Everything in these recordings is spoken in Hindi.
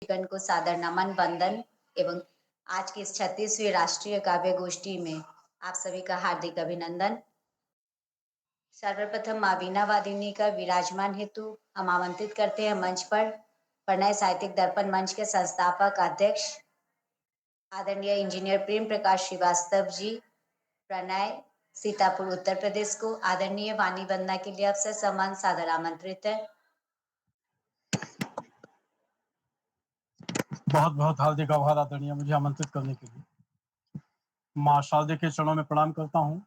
गण को सादर नमन वंदन एवं आज की इस 36वीं राष्ट्रीय काव्य गोष्ठी में आप सभी का हार्दिक अभिनंदन। सर्वप्रथम माँ वीणा वादिनी का विराजमान हेतु हम आमंत्रित करते हैं मंच पर प्रणय साहित्यिक दर्पण मंच के संस्थापक अध्यक्ष आदरणीय इंजीनियर प्रेम प्रकाश श्रीवास्तव जी, प्रणय सीतापुर उत्तर प्रदेश को आदरणीय वाणी वंदना के लिए आपसे सम्मान सादर आमंत्रित है। बहुत बहुत हार्दिक आभार आदरणीय मुझे आमंत्रित करने के लिए। माँ शारदे के चरणों में प्रणाम करता हूँ,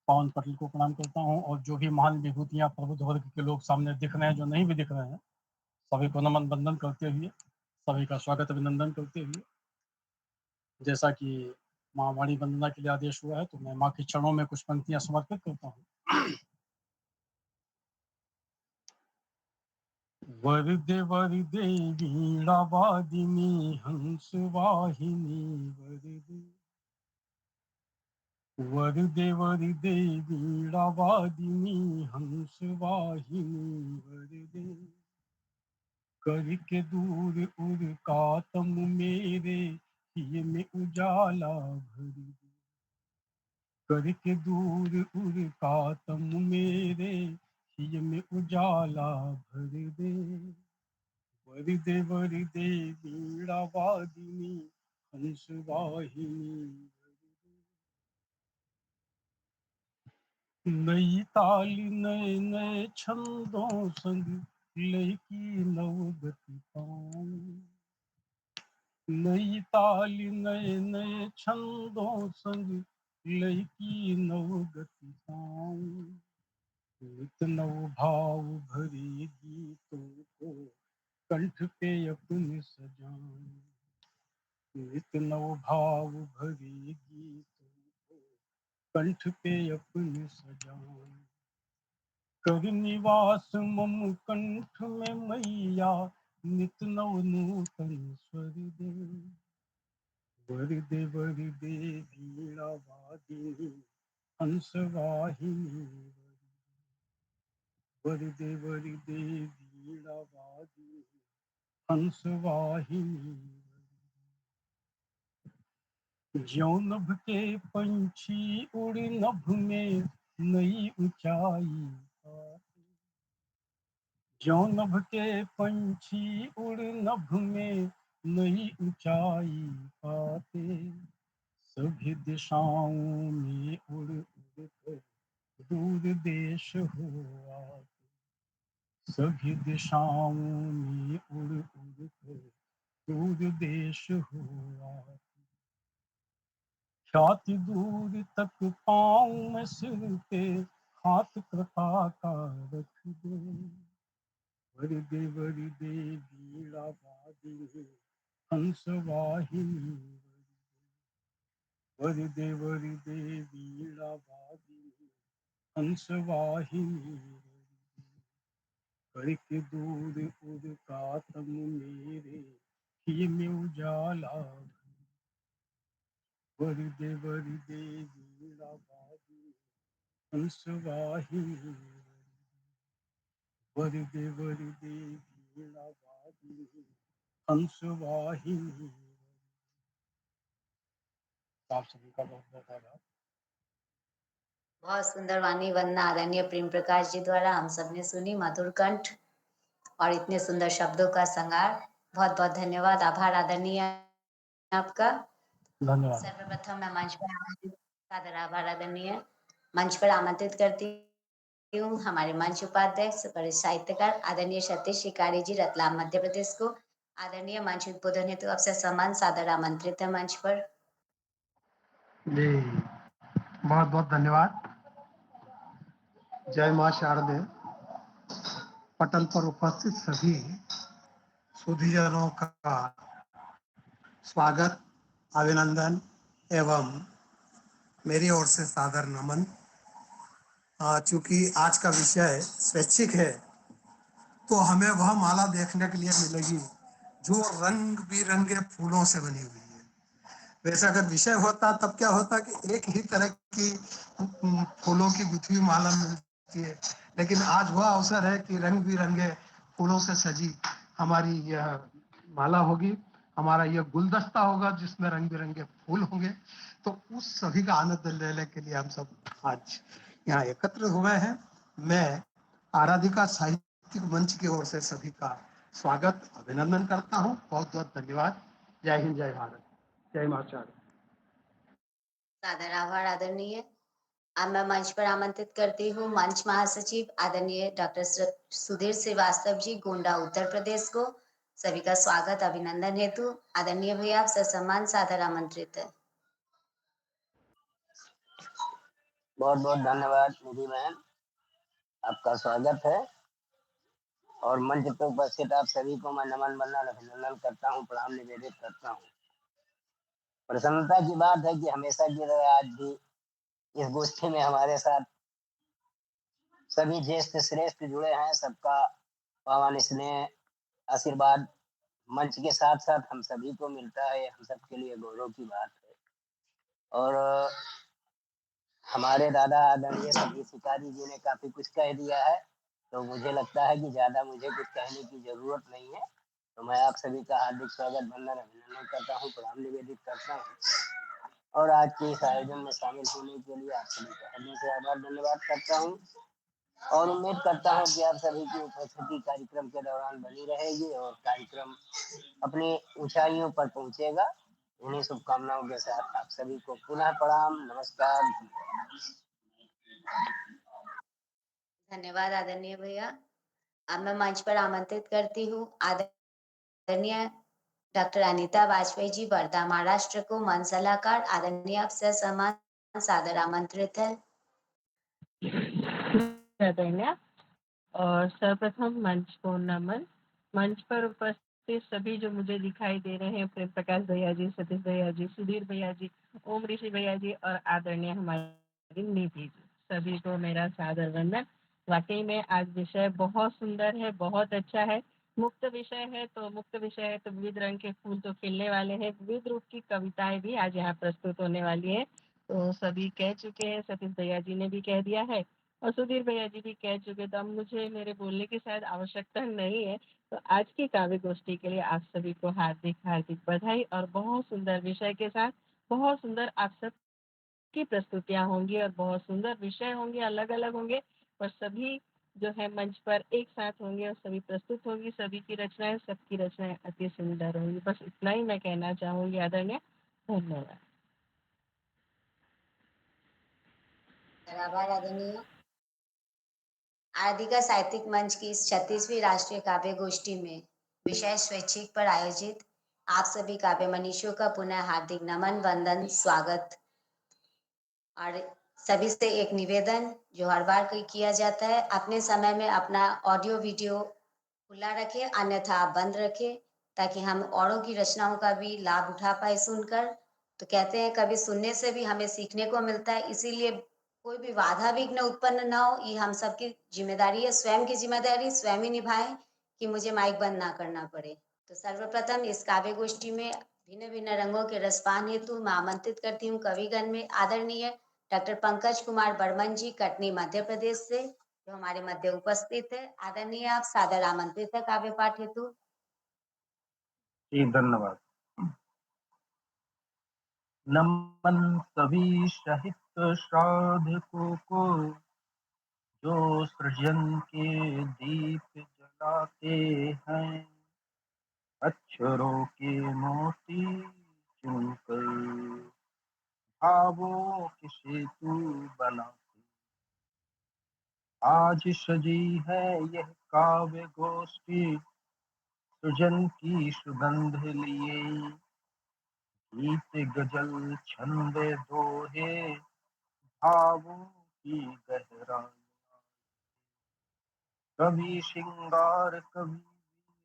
पवन पटेल को प्रणाम करता हूँ और जो भी महान विभूतियां प्रबुद्ध वर्ग के लोग सामने दिख रहे हैं, जो नहीं भी दिख रहे हैं, सभी को नमन वंदन करते हुए, सभी का स्वागत अभिनंदन करते हुए, जैसा कि माँ वाणी वंदना के लिए आदेश हुआ है तो मैं माँ के चरणों में कुछ पंक्तियां समर्पित करता हूँ। वरदे वरदे वीणा वादिनी हंस वाहिनी वरदे वरदे वरदे वीणा वादिनी हंस वाहिनी वरदे करके दूर उर कातम मेरे हिय में उजाला भर दे, करके दूर उर कातम मेरे हिय में उजाला भर दे, वरदे वरदे वीणा वादिनी हंस वाहिनी नई ताली नए नए छंदों संग लयकी नवगति पाऊं, नई ताली नए नए छंदों संग लयकी नवगति पाऊं, नित नव भाव भरे गीतों को कंठ पे अपने सजाऊं, नित नव भाव भरे गीतों को कंठ पे अपने सजाऊं, कर निवास मम कंठ में मैया नित नव नूतन स्वर दे, वरदे वरदे वीणा वादिनी हंस वाहिनी वरदे वरदे वीणा वादिनी हंस वाहिनी, ज्यों नभ के पंछी उड़ नभ में नई ऊंचाई पाते, ज्यों नभ के पंछी उड़ नभ में नई ऊंचाई पाते, सभी दिशाओं में उड़ उड़ कर दूर देश हो आते, सभी दिशाओं में उड़ उड़ कर दूर देश हो आते, ख्याति दूर तक पाऊं मैं सिर पे हाथ कृपा का रख दे, वरदे वरदे वीणा वादिनी हंस वाहिनी वरदे वरदे वीणा वादिनी हंस वाहिनी, करके दूर उर कातम मेरे हिय में उजाला, वरदे वरदे वीणा वादिनी हंस वाहिनी वरदे वरदे वीणा वादिनी हंस वाहिनी। आप सभी का बहुत बहुत आभार। बहुत सुंदर वाणी वंदना आदरणीय प्रेम प्रकाश जी द्वारा हम सबने सुनी, मधुर कंठ और इतने सुंदर शब्दों का संगार। बहुत बहुत धन्यवाद, आभार आदरणीय आपका। धन्यवाद। सर्वप्रथम मैं मंच पर आमंत्रित सादर आभार आदरणीय मंच पर आमंत्रित करती हूँ हमारे मंच उपाध्यक्ष वरिष्ठ साहित्यकार आदरणीय सतीश शिकारी जी, रतलाम मध्य प्रदेश को आदरणीय मंच उद्बोधन हेतु आपसे सम्मान सादर आमंत्रित है मंच पर। जी बहुत बहुत धन्यवाद। जय मां शारदे। पटल पर उपस्थित सभी सुधीजनों का स्वागत, अभिनंदन एवं मेरी ओर से सादर नमन। चूंकि आज का विषय स्वैच्छिक है तो हमें वह माला देखने के लिए मिलेगी जो रंग बिरंगे फूलों से बनी हुई है। वैसे अगर विषय होता तब क्या होता कि एक ही तरह की फूलों की गुथी हुई माला मिलती है, लेकिन आज वह अवसर है कि रंग बिरंगे फूलों से सजी हमारी यह माला होगी हमारा ये गुलदस्ता होगा जिसमें रंग बिरंगे फूल होंगे। तो उस सभी का आनंद लेने के लिए हम सब आज यहाँ एकत्र हुए हैं। मैं आराधिका साहित्यिक मंच की ओर से सभी का स्वागत अभिनंदन करता हूँ। बहुत बहुत धन्यवाद। जय हिंद, जय भारत, जय माचार्य। सादर आभार आदरणीय। अब मैं मंच पर आमंत्रित करती हूँ मंच महासचिव आदरणीय डॉक्टर सुधीर श्रीवास्तव जी, गोंडा, उत्तर प्रदेश को। सभी का स्वागत अभिनंदन हेतु। आदरणीय भैया, आप ससम्मान सादर आमंत्रित है। बहुत बहुत धन्यवाद निधि बहन, आपका स्वागत है। और मंच पर उपस्थित आप सभी को मैं नमन वंदन अभिनंदन करता हूँ, प्रणाम निवेदित करता हूँ। प्रसन्नता की बात है कि हमेशा की तरह आज भी इस गोष्ठी में हमारे साथ सभी ज्येष्ठ श्रेष्ठ जुड़े हैं। सबका पावन स्नेह आशीर्वाद मंच के साथ साथ हम सभी को मिलता है, हम सबके लिए गौरव की बात है। और हमारे दादा आदरणीय सभी शिकारी जी ने काफी कुछ कह दिया है, तो मुझे लगता है कि ज्यादा मुझे कुछ कहने की जरूरत नहीं है। तो मैं आप सभी का हार्दिक स्वागत वंदन अभिनंदन करता हूँ, प्रणाम निवेदित करता हूँ। और आज के इस आयोजन में शामिल होने के लिए आप सभी का हृदय से आभार धन्यवाद करता हूँ। और उम्मीद करता हूँ कि आप सभी की उपस्थिति कार्यक्रम के दौरान बनी रहेगी और कार्यक्रम अपनी ऊंचाइयों पर पहुंचेगा। इन्हीं शुभकामनाओं के साथ आप सभी को पुनः प्रणाम, नमस्कार। धन्यवाद आदरणीय भैया। अब मैं मंच पर आमंत्रित करती हूँ आदरणीय डॉक्टर अनीता वाजपेयी जी, वर्धा, महाराष्ट्र को। मन सलाहकार आदरणीय, आप ससम्मान सादर आमंत्रित है। धन्यवाद। और सर्वप्रथम मंच को नमन। मंच पर उपस्थित सभी जो मुझे दिखाई दे रहे हैं, प्रेम प्रकाश भैया जी, सतीश भैया जी, सुधीर भैया जी, ओम ऋषि भैया जी और आदरणीय हमारी निधि जी, सभी को मेरा सादर वंदन। वाकई में आज विषय बहुत सुंदर है, बहुत अच्छा है। मुक्त विषय है तो विविध रंग के फूल तो खिलने वाले हैं। विविध रूप की कविताएं भी आज यहाँ प्रस्तुत होने वाली है। तो सभी कह चुके हैं, सतीश भैया जी ने भी कह दिया है और सुधीर भैया जी भी कह चुके, तो अब मुझे मेरे बोलने की शायद आवश्यकता नहीं है। तो आज की काव्य गोष्ठी के लिए आप सभी को हार्दिक हार्दिक बधाई। और बहुत सुंदर विषय के साथ बहुत सुंदर आप सबकी प्रस्तुतियां होंगी और बहुत सुंदर विषय होंगे, अलग अलग होंगे, और सभी जो है मंच पर एक साथ होंगे और सभी प्रस्तुत होंगी। सभी की रचनाएं, सबकी रचनाएं अति सुंदर होंगी। बस इतना ही मैं कहना चाहूंगी आदरणीय। धन्यवाद। आभार आदरणीय। आराधिका साहित्यिक मंच की इस 36वीं राष्ट्रीय काव्य गोष्ठी में विषय स्वैच्छिक पर आयोजित आप सभी काव्य मनीषियों का पुनः हार्दिक नमन, वंदन, स्वागत। और सभी से एक निवेदन जो हर बार किया जाता है, अपने समय में अपना ऑडियो वीडियो खुला रखें, अन्यथा आप बंद रखें, ताकि हम औरों की रचनाओं का भी लाभ उठा पाए सुनकर। तो कहते हैं कभी सुनने से भी हमें सीखने को मिलता है, इसीलिए कोई भी बाधा विघ्न उत्पन्न ना हो, ये हम सबकी जिम्मेदारी है। स्वयं की जिम्मेदारी स्वयं ही निभाएं कि मुझे माइक बंद ना करना पड़े। तो सर्वप्रथम इस काव्य गोष्ठी में भिन्न भिन्न रंगों के रसपान हेतु मैं आमंत्रित करती हूँ कविगण में आदरणीय डॉक्टर पंकज कुमार बर्मन जी, कटनी, मध्य प्रदेश से, जो हमारे मध्य उपस्थित है। आदरणीय, आप सादर आमंत्रित है काव्य पाठ हेतु। जी धन्यवाद। नमन सभी साहित्य साधकों को जो सृजन के दीप जलाते हैं, अक्षरों के मोती चुनकर भावों के सेतु बनाते। आज सजी है यह काव्य गोष्ठी सृजन की सुगंध लिए, गीत गजल छंद दोहे भावों की गहराई। कभी श्रृंगार कभी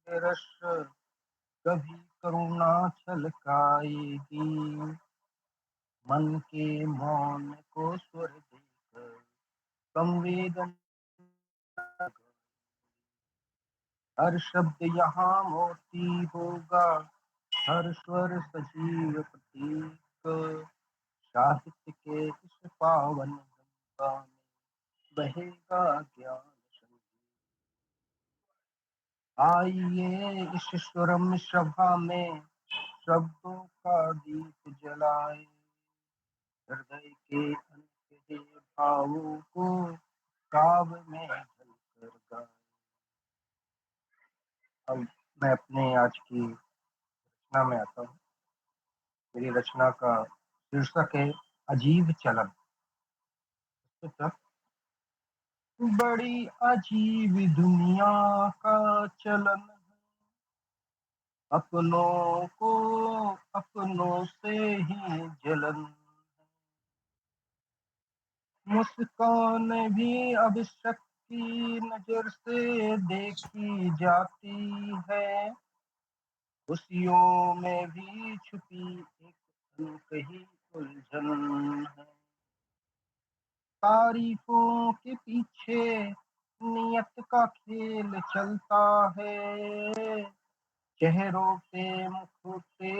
वीर रस, कभी करुणा छलकाएगी, मन के मौन को स्वर देकर संवेदन। हर शब्द यहाँ मोती होगा, हर स्वर सजीव प्रतीक, साहित्य के इस पावन गंगा में बहेगा ज्ञान संगीत। आइए इस स्वरम सभा में शब्दों का दीप जलाए, हृदय के अनकहे भावों को काव्य में ढलकर गाए। अब मैं अपने आज की रचना में आता हूँ। मेरी रचना का शीर्षक है अजीब चलन। बड़ी अजीब दुनिया का चलन है, अपनों को अपनों से ही जलन। मुस्कान भी अब शक की नजर से देखी जाती है, खुशियों में भी छुपी एक अनकही उलझन है। तारीफों के पीछे नियत का खेल चलता है, चेहरों पे मुख पे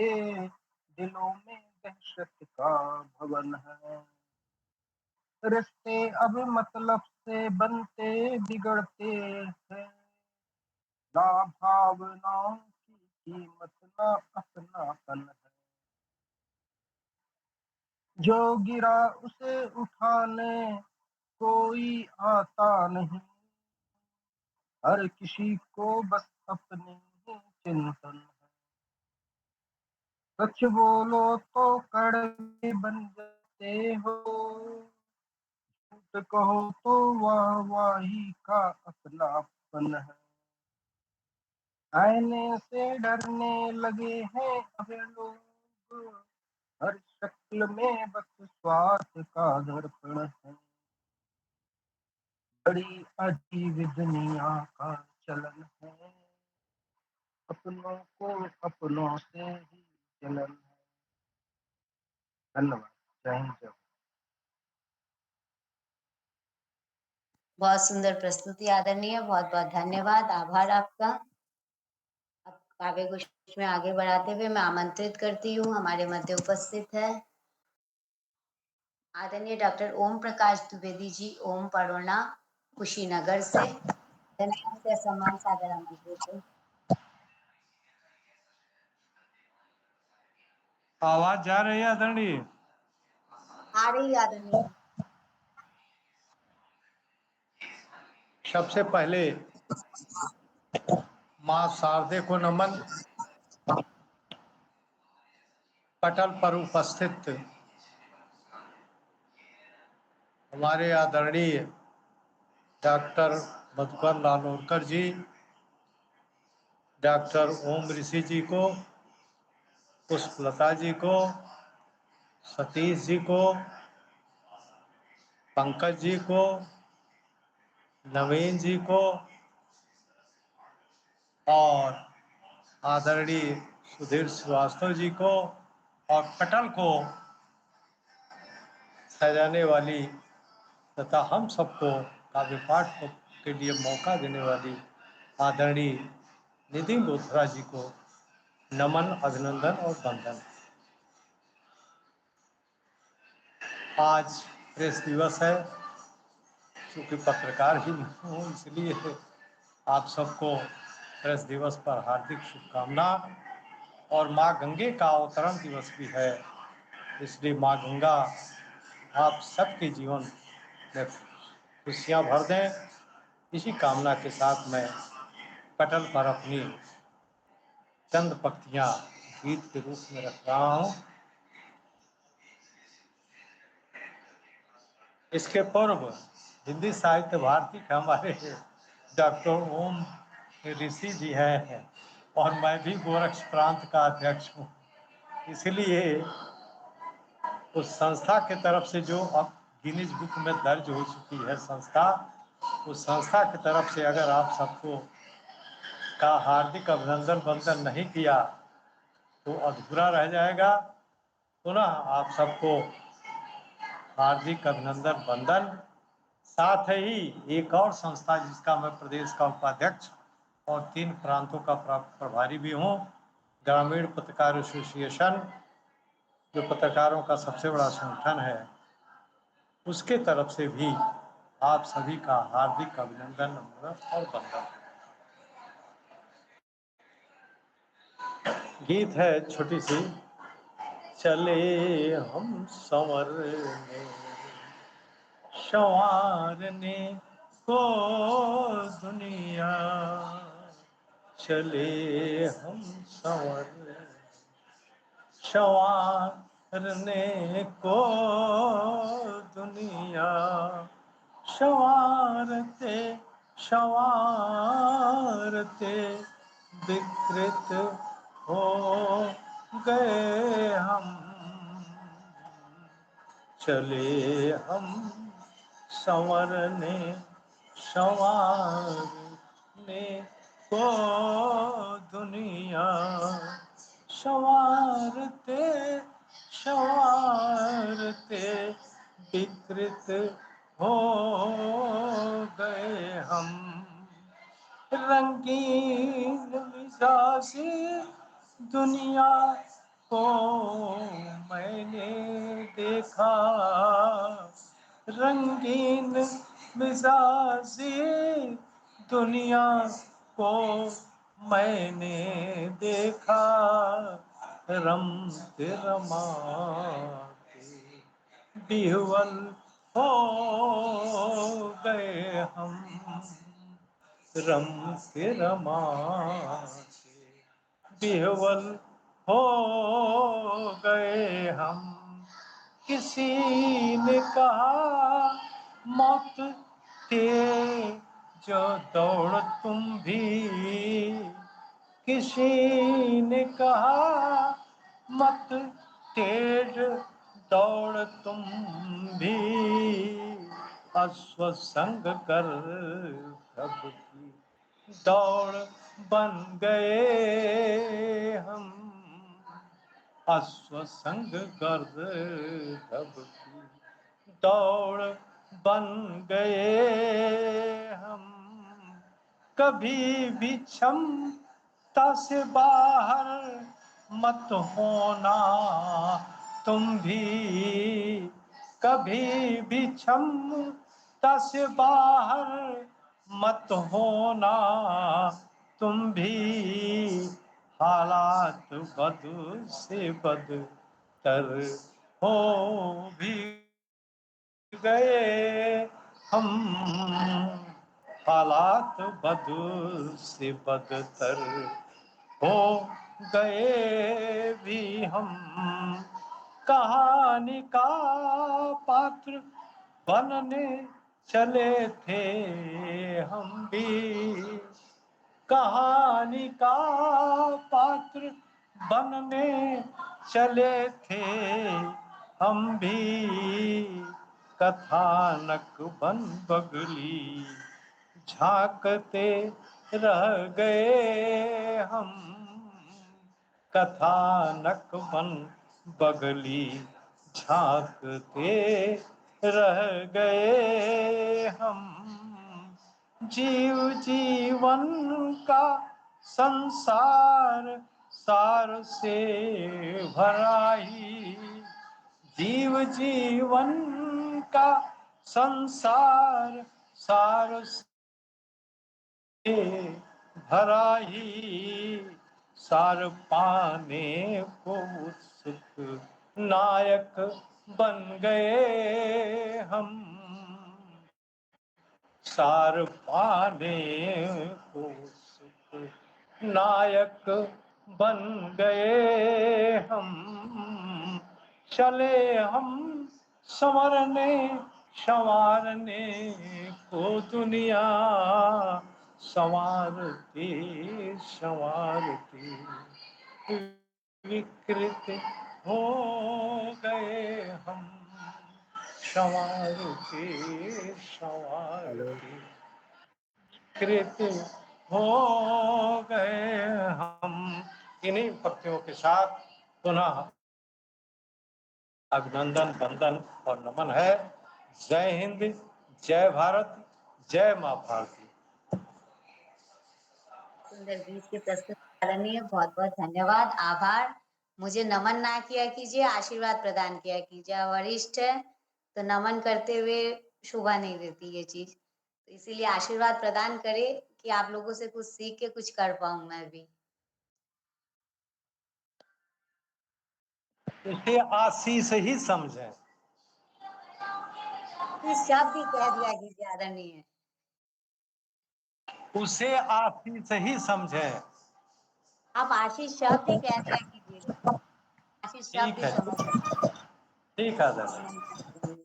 दिलों में दहशत का भवन है। रिश्ते अब मतलब से बनते बिगड़ते हैं, ना भावनाओं की कीमत ना अपनापन है। जो गिरा उसे उठाने कोई आता नहीं, हर किसी को बस अपनी ही चिंतन है। सच बोलो तो कड़वे बन जाते हो, झूठ कहो तो वाहवाही का अपनापन है। आईने से डरने लगे हैं अब लोग, हर शक्ल में बस स्वार्थ का दर्पण है। बड़ी अजीब दुनिया का चलन है, अपनों को अपनों से ही जलन है। धन्यवाद। जय हिंद जय भारत। बहुत सुंदर प्रस्तुति आदरणीय, बहुत बहुत धन्यवाद, आभार आपका। अब काव्य गोष्ठी में आगे बढ़ाते हुए मैं आमंत्रित करती हूँ, हमारे मध्य उपस्थित है आदरणीय डॉक्टर ओम प्रकाश द्विवेदी जी, ओम परोना, कुशीनगर से। धन्यवाद से सम्मान सादर आमंत्रित है। आवाज जा रही है आदरणीय? आ रही आदरणीय। सबसे पहले माँ शारदे को नमन। पटल पर उपस्थित हमारे आदरणीय डॉक्टर मधुकर लानोरकर जी, डॉक्टर ओम ऋषि जी को, पुष्पलता जी को, सतीश जी को, पंकज जी को, नवीन जी को और आदरणीय सुधीर श्रीवास्तव जी को, और पटल को सजाने वाली तथा हम सबको काव्य पाठ के लिए मौका देने वाली आदरणीय निधि बोथरा जी को नमन, अभिनंदन और वंदन। आज प्रेस दिवस है, चूँकि पत्रकार ही हूँ इसलिए आप सबको प्रेस दिवस पर हार्दिक शुभकामना। और माँ गंगे का अवतरण दिवस भी है, इसलिए माँ गंगा आप सबके जीवन में खुशियाँ भर दें, इसी कामना के साथ मैं पटल पर अपनी चंद पंक्तियाँ गीत के रूप में रख रहा हूँ। इसके पूर्व हिंदी साहित्य भारती के हमारे डॉक्टर ओम ऋषि जी हैं और मैं भी गोरक्ष प्रांत का अध्यक्ष हूँ, इसलिए उस संस्था के तरफ से जो अब गिनीज बुक में दर्ज हो चुकी है संस्था, उस संस्था की तरफ से अगर आप सबको का हार्दिक अभिनंदन वंदन नहीं किया तो अधूरा रह जाएगा। पुनः आप सबको हार्दिक अभिनंदन वंदन। साथ ही एक और संस्था जिसका मैं प्रदेश का उपाध्यक्ष और 3 प्रांतों का प्रभारी भी हूँ, ग्रामीण पत्रकार एसोसिएशन, जो पत्रकारों का सबसे बड़ा संगठन है, उसके तरफ से भी आप सभी का हार्दिक अभिनंदन और वंदन। गीत है छोटी सी। चले हम संवरने संवारने को दुनिया, चले हम संवारने को दुनिया, संवारते संवारते विकृत हो गए हम, चले हम संवरने संवारने को दुनिया, संवारते संवारते विकृत हो गए हम, रंगीन मिजाजी दुनिया को मैंने देखा, रंगीन मिजाजी दुनिया को मैंने देखा, रमते रमाते बिहुवल हो गए हम, रमते रमाते बिहुवल हो गए हम, किसी ने कहा मौत के जो दौड़ तुम भी, किसी ने कहा मत तेज दौड़ तुम भी, अश्वसंग कर कब की दौड़ बन गए हम, अश्वसंग गर्द कब की दौड़ बन गए हम, कभी भी क्षमता से बाहर मत होना तुम भी, कभी भी क्षमता से बाहर मत होना तुम भी, हालात बद से बदतर हो भी गए हम, हालात बद से बदतर हो गए भी हम, कहानी का पात्र बनने चले थे हम भी, कहानी का पात्र बनने चले थे हम भी, कथानक बन बगली झांकते रह गए हम, कथानक बन बगली झांकते रह गए हम, जीव जीवन का संसार सार से भरा ही, जीव जीवन का संसार सार से भरा ही, सार पाने को उत्सुक नायक बन गए हम, सार पाने को सुख नायक बन गए हम, चले हम संवरने संवारने को दुनिया, संवारती संवारती विकृत हो गए हम, संवारती संवारती कृत हो गए हम। इन्हीं भक्तियों के साथ पुनः अभिनंदन वंदन और नमन है। जय हिंद, जय भारत, जय माँ भारती। सुंदर गीत की प्रस्तुति आदरणीय, बहुत बहुत धन्यवाद, आभार। मुझे नमन ना किया कीजिए, आशीर्वाद प्रदान किया कीजिए। वरिष्ठ है तो नमन करते हुए शोभा नहीं देती ये चीज, तो इसीलिए आशीर्वाद प्रदान करे कि आप लोगों से कुछ सीख के कुछ कर पाऊं मैं भी। इसे आशीष ही समझें। इस शब्द ही कह दिया कीजिए आदरणीय। उसे आशीष ही समझें। आप आशीष शब्द ही कह दिया कीजिएगा, आशीष शब्द ठीक ही है, समझ लीजिए। ठीक है आदरणीय।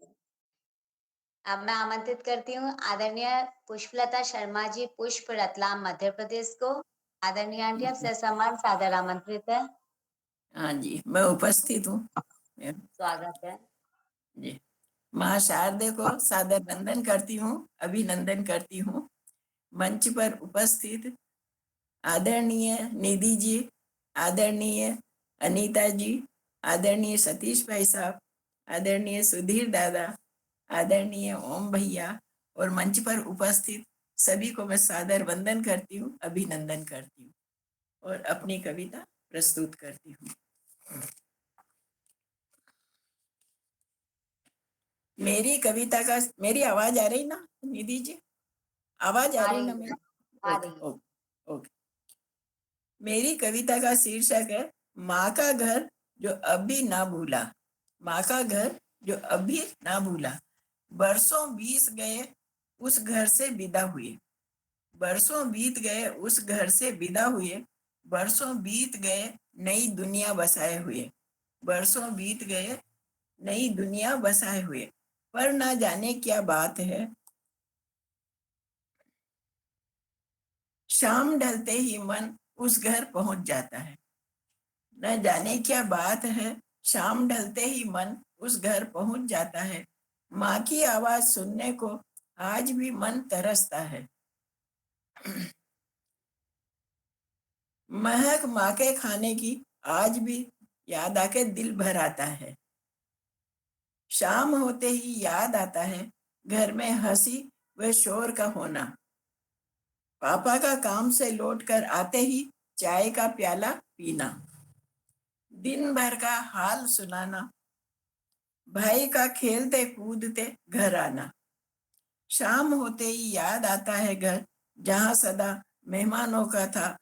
अब मैं आमंत्रित करती हूँ आदरणीय पुष्पलता शर्मा जी, पुष्प, रतलाम, मध्य प्रदेश को। आदरणीय आंटी आप ससम्मान सादर आमंत्रित है। हाँ जी, मैं उपस्थित हूँ। स्वागत है जी, माँ शारदे को सादर वंदन करती हूँ, अभिनंदन करती हूँ। मंच पर उपस्थित आदरणीय निधि जी, आदरणीय अनीता जी, आदरणीय सतीश भाई साहब, आदरणीय सुधीर दादा, आदरणीय ओम भैया और मंच पर उपस्थित सभी को मैं सादर वंदन करती हूँ, अभिनंदन करती हूँ और अपनी कविता प्रस्तुत करती हूँ। मेरी कविता का, मेरी आवाज आ रही ना निधि जी? आवाज आ रही ना मेरी? आ ओके रही ओके ओके। मेरी कविता का शीर्षक है माँ का घर जो अभी ना भूला। माँ का घर जो अभी ना भूला। बरसों बीत गए उस घर से विदा हुए। बरसों बीत गए उस घर से विदा हुए। बरसों बीत गए नई दुनिया बसाए हुए। बरसों बीत गए नई दुनिया बसाए हुए। पर ना जाने क्या बात है, शाम ढलते ही मन उस घर पहुंच जाता है। न जाने क्या बात है, शाम ढलते ही मन उस घर पहुंच जाता है। माँ की आवाज सुनने को आज भी मन तरसता है। महक माँ के खाने की आज भी याद आके दिल भर आता है। शाम होते ही याद आता है घर में हंसी व शोर का होना। पापा का काम से लौट कर आते ही चाय का प्याला पीना। दिन भर का हाल सुनाना। भाई का खेलते कूदते घर आना। शाम होते ही याद आता है घर जहां सदा मेहमानों का था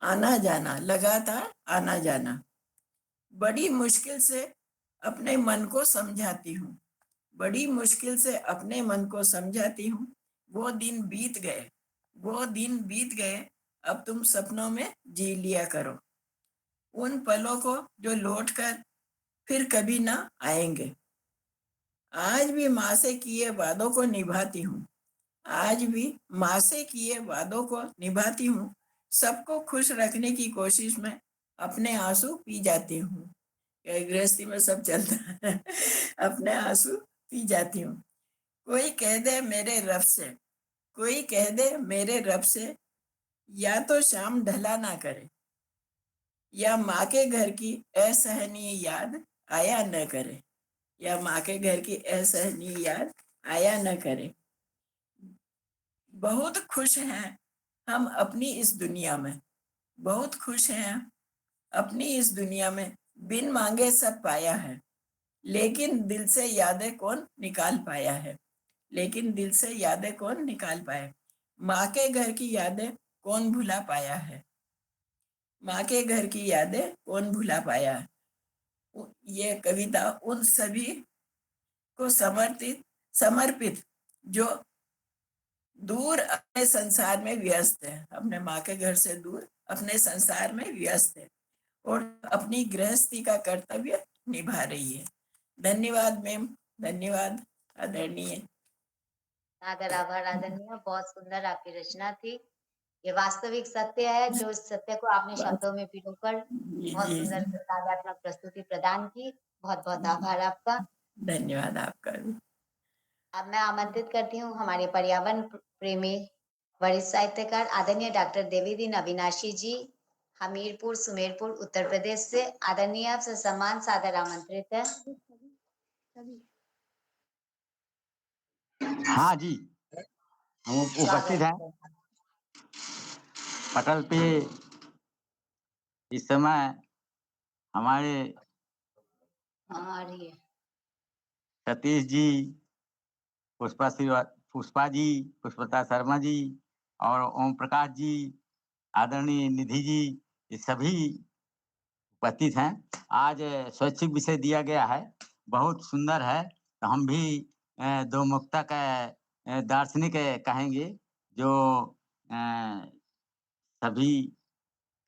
आना जाना, लगातार आना जाना। बड़ी मुश्किल से अपने मन को समझाती हूँ। बड़ी मुश्किल से अपने मन को समझाती हूँ। वो दिन बीत गए, वो दिन बीत गए, अब तुम सपनों में जी लिया करो। उन पलों को जो लौट कर फिर कभी ना आएंगे। आज भी माँ से किए वादों को निभाती हूँ। आज भी माँ से किए वादों को निभाती हूँ। सबको खुश रखने की कोशिश में अपने आंसू पी जाती हूँ। गृहस्थी में सब चलता है। अपने आंसू पी जाती हूँ। कोई कह दे मेरे रब से, कोई कह दे मेरे रब से, या तो शाम ढला ना करे, या माँ के घर की असहनीय याद आया न करे, या माँ के घर की असहनीय याद आया न करे। बहुत खुश हैं हम अपनी इस दुनिया में, बहुत खुश हैं अपनी इस दुनिया में। बिन मांगे सब पाया है, लेकिन दिल से यादें कौन निकाल पाया है, लेकिन दिल से यादें कौन निकाल पाए। माँ के घर की यादें कौन भुला पाया है, माँ के घर की यादें कौन भुला पाया है। ये कविता उन सभी को समर्पित समर्पित जो दूर अपने संसार में व्यस्त है, अपने माँ के घर से दूर अपने संसार में व्यस्त है और अपनी गृहस्थी का कर्तव्य निभा रही है। धन्यवाद मैम, धन्यवाद आदरणीय। सादर आभार आदरणीय। बहुत सुंदर आपकी रचना थी। ये वास्तविक सत्य है, जो इस सत्य को आपने शब्दों में पिरोकर बहुत जी सुंदर जी, काव्यात्मक प्रस्तुति प्रदान की। बहुत बहुत आभार आपका। धन्यवाद आपका भी। अब मैं आमंत्रित करती हूँ हमारे पर्यावरण प्रेमी वरिष्ठ साहित्यकार आदरणीय डॉक्टर देवीदीन अविनाशी जी, हमीरपुर सुमेरपुर उत्तर प्रदेश से। आदरणीय आप सम्मान सादर आमंत्रित है। हाँ जी, हम उपस्थित हैं। स्वागत है। पटल पे इस समय हमारे हाँ, आ रही है। सतीश जी, पुष्पा जी, पुष्पलता शर्मा जी और ओम प्रकाश जी, आदरणीय निधि जी, ये सभी उपस्थित हैं। आज स्वैच्छिक विषय दिया गया है, बहुत सुंदर है। तो हम भी दो मुक्ता का दार्शनिक कहेंगे जो सभी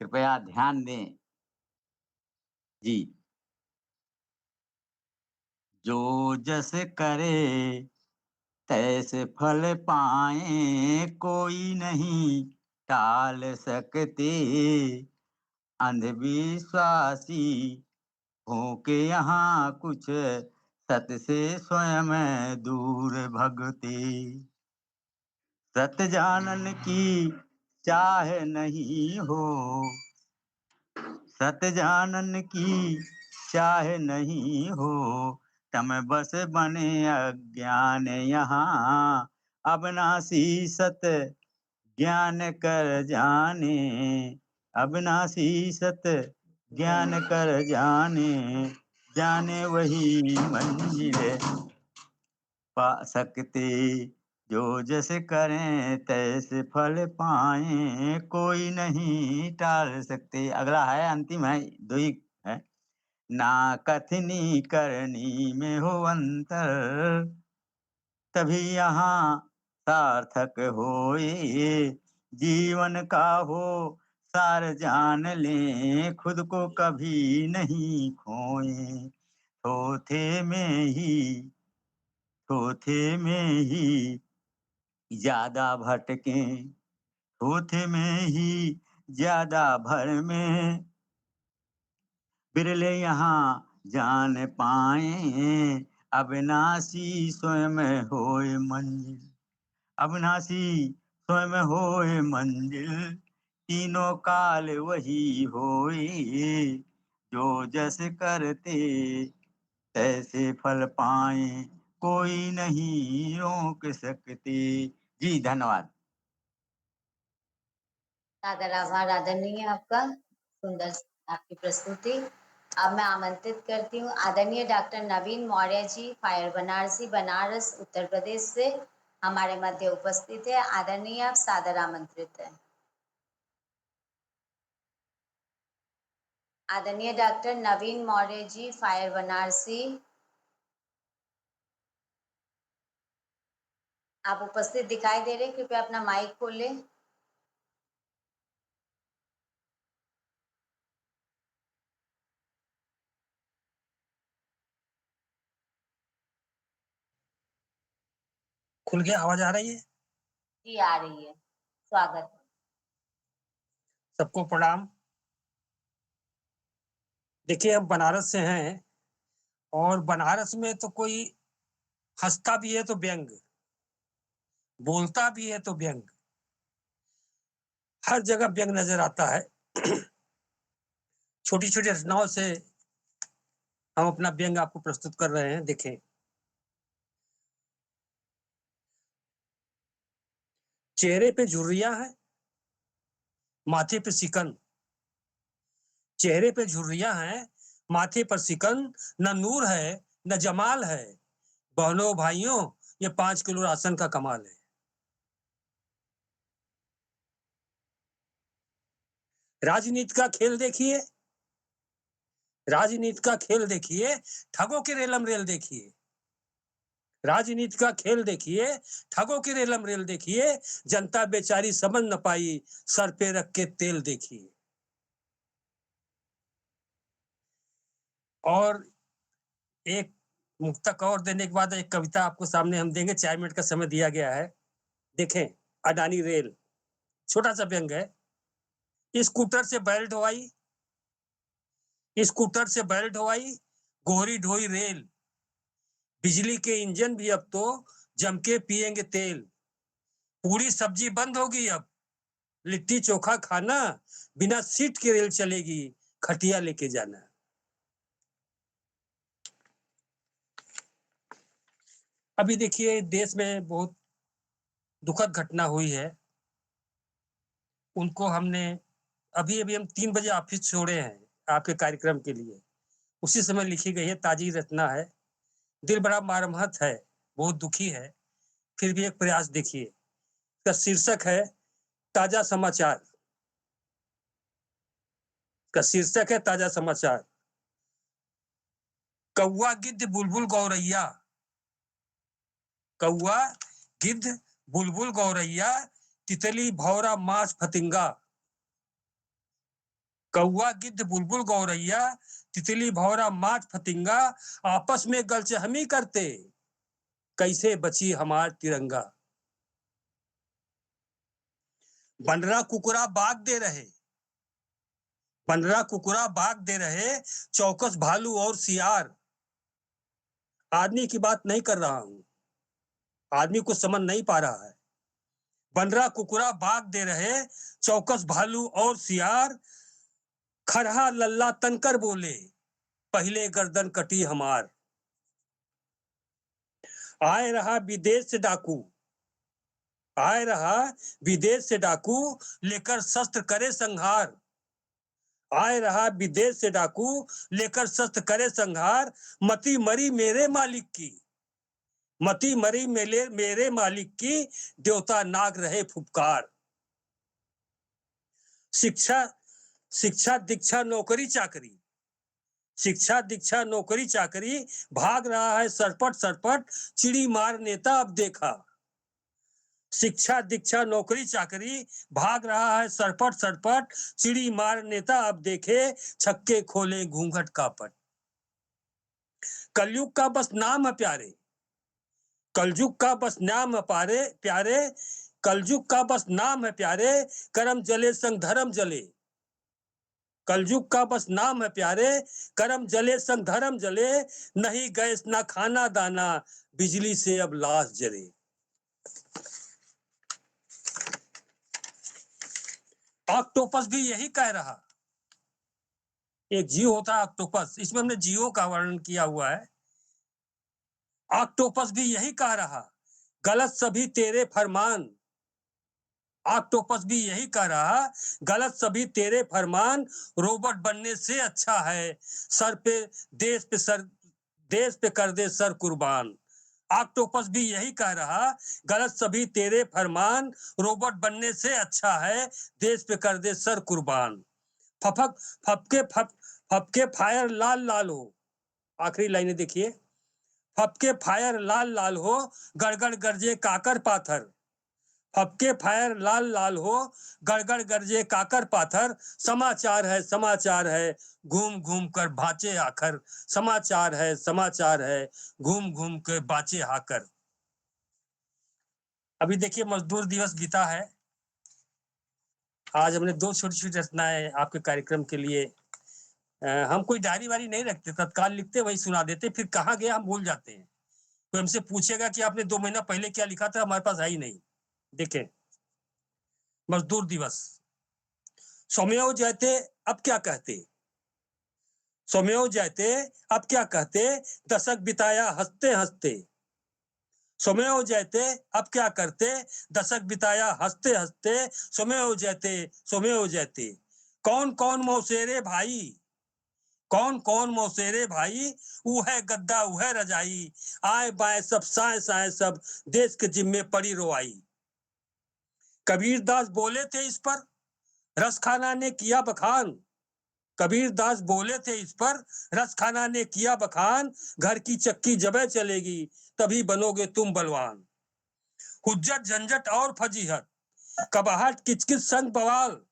कृपया ध्यान दें। जी, जो जस करे तैसे फल पाए, कोई नहीं टाल सकते। अंधविश्वासी हो के यहाँ कुछ सत्य से स्वयं दूर भगते। सत्य जानन की चाह नहीं हो, सत्य जानन की चाह नहीं हो, तम बस बने अज्ञान यहाँ। अविनाशी सत्य ज्ञान कर जाने, अविनाशी सत्य ज्ञान कर जाने, जाने वही मंजिल पा सकते। जो जैसे करें तैसे फल पाएं, कोई नहीं टाल सकते। अगला है, अंतिम है, दो ही है। ना कथनी करनी में हो अंतर, तभी यहाँ सार्थक होए। जीवन का हो सार जान ले, खुद को कभी नहीं खोए। थोथे में ही, थोथे में ही ज्यादा भटके, थोथे में ही ज्यादा भर में, बिरले यहाँ जान पाए। अविनाशी स्वयं होए मंजिल, अविनाशी स्वयं होए मंजिल, तीनों काल वही होए। जो जस करते तैसे फल पाए, कोई नहीं रोक सकते। जी धन्यवाद। सादर आभार आदरणीय आपका, सुंदर आपकी प्रस्तुति। अब मैं आमंत्रित करती हूँ आदरणीय डॉक्टर नवीन मौर्य जी, फायर बनारसी, बनारस उत्तर प्रदेश से हमारे मध्य उपस्थित है। आदरणीय आप सादर आमंत्रित हैं। आदरणीय डॉक्टर नवीन मौर्य जी, फायर बनारसी, आप उपस्थित दिखाई दे रहे हैं, कृपया अपना माइक खोलें। खुल गया, आवाज आ रही है? जी आ रही है, स्वागत। सबको प्रणाम। देखिए, हम बनारस से हैं और बनारस में तो कोई हंसता भी है तो व्यंग, बोलता भी है तो व्यंग, हर जगह व्यंग नजर आता है। छोटी छोटी रचनाओं से हम अपना व्यंग आपको प्रस्तुत कर रहे हैं। देखें, चेहरे पे झुर्रियां हैं, माथे पे सिकन, चेहरे पे झुर्रियां हैं, माथे पर सिकन, न नूर है न जमाल है, बहनों भाइयों ये 5 किलो राशन का कमाल है। राजनीति का खेल देखिए, राजनीति का खेल देखिए, ठगों के रेलम रेल देखिए, राजनीति का खेल देखिए, ठगों की रेलम रेल देखिए, जनता बेचारी समझ न पाई, सर पे रख के तेल देखिए। और एक मुक्तक और देने के बाद एक कविता आपको सामने हम देंगे। 4 मिनट का समय दिया गया है। देखें, अडानी रेल, छोटा सा व्यंग है। स्कूटर से बैल ढोवाई, स्कूटर से बैल ढोवाई, गोहरी ढोई रेल, बिजली के इंजन भी अब तो जम के पिएंगे तेल, पूरी सब्जी बंद होगी अब, लिट्टी चोखा खाना, बिना सीट के रेल चलेगी, खटिया लेके जाना। अभी देखिए, देश में बहुत दुखद घटना हुई है। उनको हमने अभी अभी हम 3 बजे ऑफिस छोड़े हैं आपके कार्यक्रम के लिए। उसी समय लिखी गई है, ताजी रचना है। दिल बड़ा मरहमत है, बहुत दुखी है, फिर भी एक प्रयास देखिए। इसका शीर्षक है ताजा समाचार। का शीर्षक है ताजा समाचार। कौआ गिद्ध बुलबुल गौरैया, कौआ गिद्ध बुलबुल गौरैया, तितली भौरा माछ फतिंगा। कौआ गिद्ध बुलबुल गौरैया, तितली भौरा माछ फतिंगा, आपस में गलचहमी करते, कैसे बची हमार तिरंगा। बनरा कुकुरा बाग दे रहे, बनरा कुकुरा बाग दे रहे, चौकस भालू और सियार। आदमी की बात नहीं कर रहा हूं, आदमी को समझ नहीं पा रहा है। बनरा कुकुरा बाग दे रहे, चौकस भालू और सियार। खरहा लल्ला तनकर बोले, पहले गर्दन कटी हमार। आए रहा विदेश से डाकू, आए रहा विदेश से डाकू, लेकर शस्त्र करे संहार। आए रहा विदेश से डाकू, लेकर शस्त्र करे संहार। मती मरी मेरे मालिक की, मती मरी मेरे मालिक की, देवता नाग रहे फुफकार। शिक्षा शिक्षा दीक्षा नौकरी चाकरी, शिक्षा दीक्षा नौकरी चाकरी, भाग रहा है सरपट सरपट, चिड़ी मार नेता अब देखा। शिक्षा दीक्षा नौकरी चाकरी, भाग रहा है सरपट सरपट, चिड़ी मार नेता अब देखे, छक्के खोले घूंघट का पट। कलयुग का बस नाम है प्यारे, कलयुग का बस नाम है प्यारे, कलयुग का बस नाम है प्यारे, कर्म जले संग धर्म जले। कलयुग का बस नाम है प्यारे, कर्म जले संग धर्म जले। नहीं गैस ना खाना दाना, बिजली से अब लाश जले। ऑक्टोपस भी यही कह रहा, एक जीव होता है ऑक्टोपस, इसमें हमने जीवों का वर्णन किया हुआ है। ऑक्टोपस भी यही कह रहा, गलत सभी तेरे फरमान। ऑक्टोपस भी यही कह रहा, गलत सभी तेरे फरमान, रोबोट बनने से अच्छा है सर पे देश पे कर दे सर कुर्बान। ऑक्टोपस भी यही कह रहा, गलत सभी तेरे फरमान, रोबोट बनने से अच्छा है देश पे कर दे सर कुर्बान। फपके फायर लाल लाल हो, आखिरी लाइनें देखिए। फपके फायर लाल लाल हो, गड़गड़ गरजे काकर पाथर। फपके फायर लाल लाल हो, गड़गड़ गरजे काकर पाथर। समाचार है घूम घूम कर भाचे आकर। समाचार है घूम घूम कर बाचे आकर। अभी देखिए मजदूर दिवस बीता है, आज हमने 2 छोटी छोटी रचनाएं आपके कार्यक्रम के लिए। हम कोई डायरी वारी नहीं रखते, तत्काल लिखते वही सुना देते, फिर कहाँ गया हम भूल जाते हैं। कोई हमसे पूछेगा कि आपने 2 महीना पहले क्या लिखा था, हमारे पास है ही नहीं। देखें, मजदूर दिवस। सोम्यो जयते अब क्या कहते, सोम्यो जयते अब क्या कहते, दशक बिताया हंसते हंसते। सोम्यो जयते अब क्या करते, दशक बिताया हंसते हंसते। सोम्यो जयते कौन कौन मौसेरे भाई, कौन कौन मौसेरे भाई, ऊ है गद्दा ऊ है रजाई। आए बाएं सब साए साए सब, देश के जिम्मे पड़ी रोआई। कबीरदास बोले थे इस पर, रस खाना ने किया बखान। कबीरदास बोले थे इस पर, रस खाना ने किया बखान। घर की चक्की जबे चलेगी, तभी बनोगे तुम बलवान। हुज्जत झंझट और फजीहत, कबाहट किचकिच संग बवाल।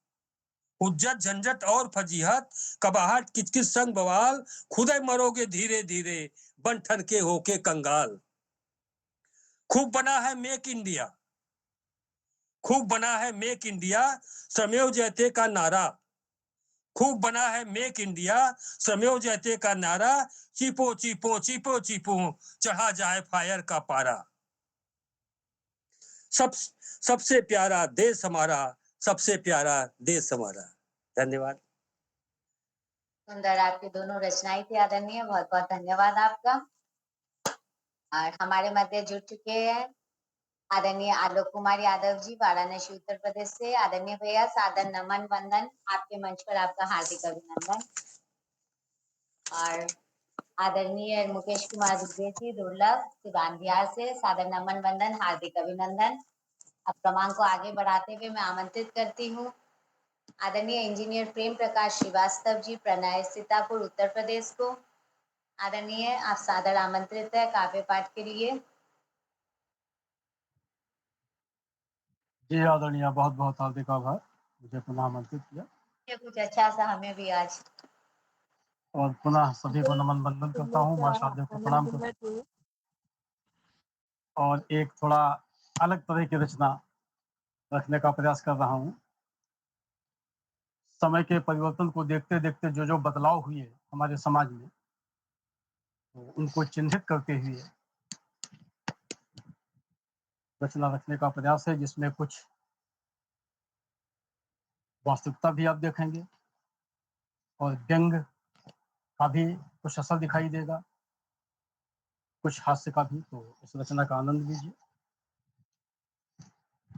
हुज्जत झंझट और फजीहत, कबाहट किचकिच संग बवाल। खुदे मरोगे धीरे धीरे, बन ठन के होके कंगाल। खूब बना है मेक इंडिया, खूब बना है मेक इंडिया, श्रमेव जयते का नारा। खूब बना है मेक इंडिया, श्रमेव जयते का नारा। चीपो चीपो चीपो चीपो, चढ़ा जाए फायर का पारा। सबसे प्यारा देश हमारा, सबसे प्यारा देश हमारा। धन्यवाद। सुंदर आपकी दोनों रचनाएं थी आदरणीय, बहुत बहुत धन्यवाद आपका। और हमारे मध्य जुड़ चुके हैं आदरणीय आलोक कुमार यादव जी, वाराणसी उत्तर प्रदेश से। आदरणीय भैया, सादर नमन वंदन, आपके मंच पर आपका हार्दिक अभिनंदन। और आदरणीय मुकेश कुमार दुबे जी, दुर्लभ सिवान बिहार से, सादर नमन वंदन, हार्दिक अभिनंदन। अब क्रमांक को आगे बढ़ाते हुए मैं आमंत्रित करती हूँ आदरणीय इंजीनियर प्रेम प्रकाश श्रीवास्तव जी, प्रणय सीतापुर उत्तर प्रदेश को। आदरणीय, आप सादर आमंत्रित है काव्य पाठ के लिए। जी आदरणीय, बहुत बहुत हार्दिक आभार, मुझे पुनः आमंत्रित किया ये कुछ अच्छा सा हमें भी आज। और पुनः सभी को नमन बंदन करता हूँ, माँ शारदा को प्रणाम करता हूँ और एक थोड़ा अलग तरह की रचना रखने का प्रयास कर रहा हूँ। समय के परिवर्तन को देखते देखते जो जो बदलाव हुए हमारे समाज में, तो उनको चिन्हित करते हुए रचना रखने का प्रयास है, जिसमें कुछ वास्तविकता भी आप देखेंगे और व्यंग का भी कुछ असर दिखाई देगा, कुछ हास्य का भी। तो इस रचना का आनंद लीजिए।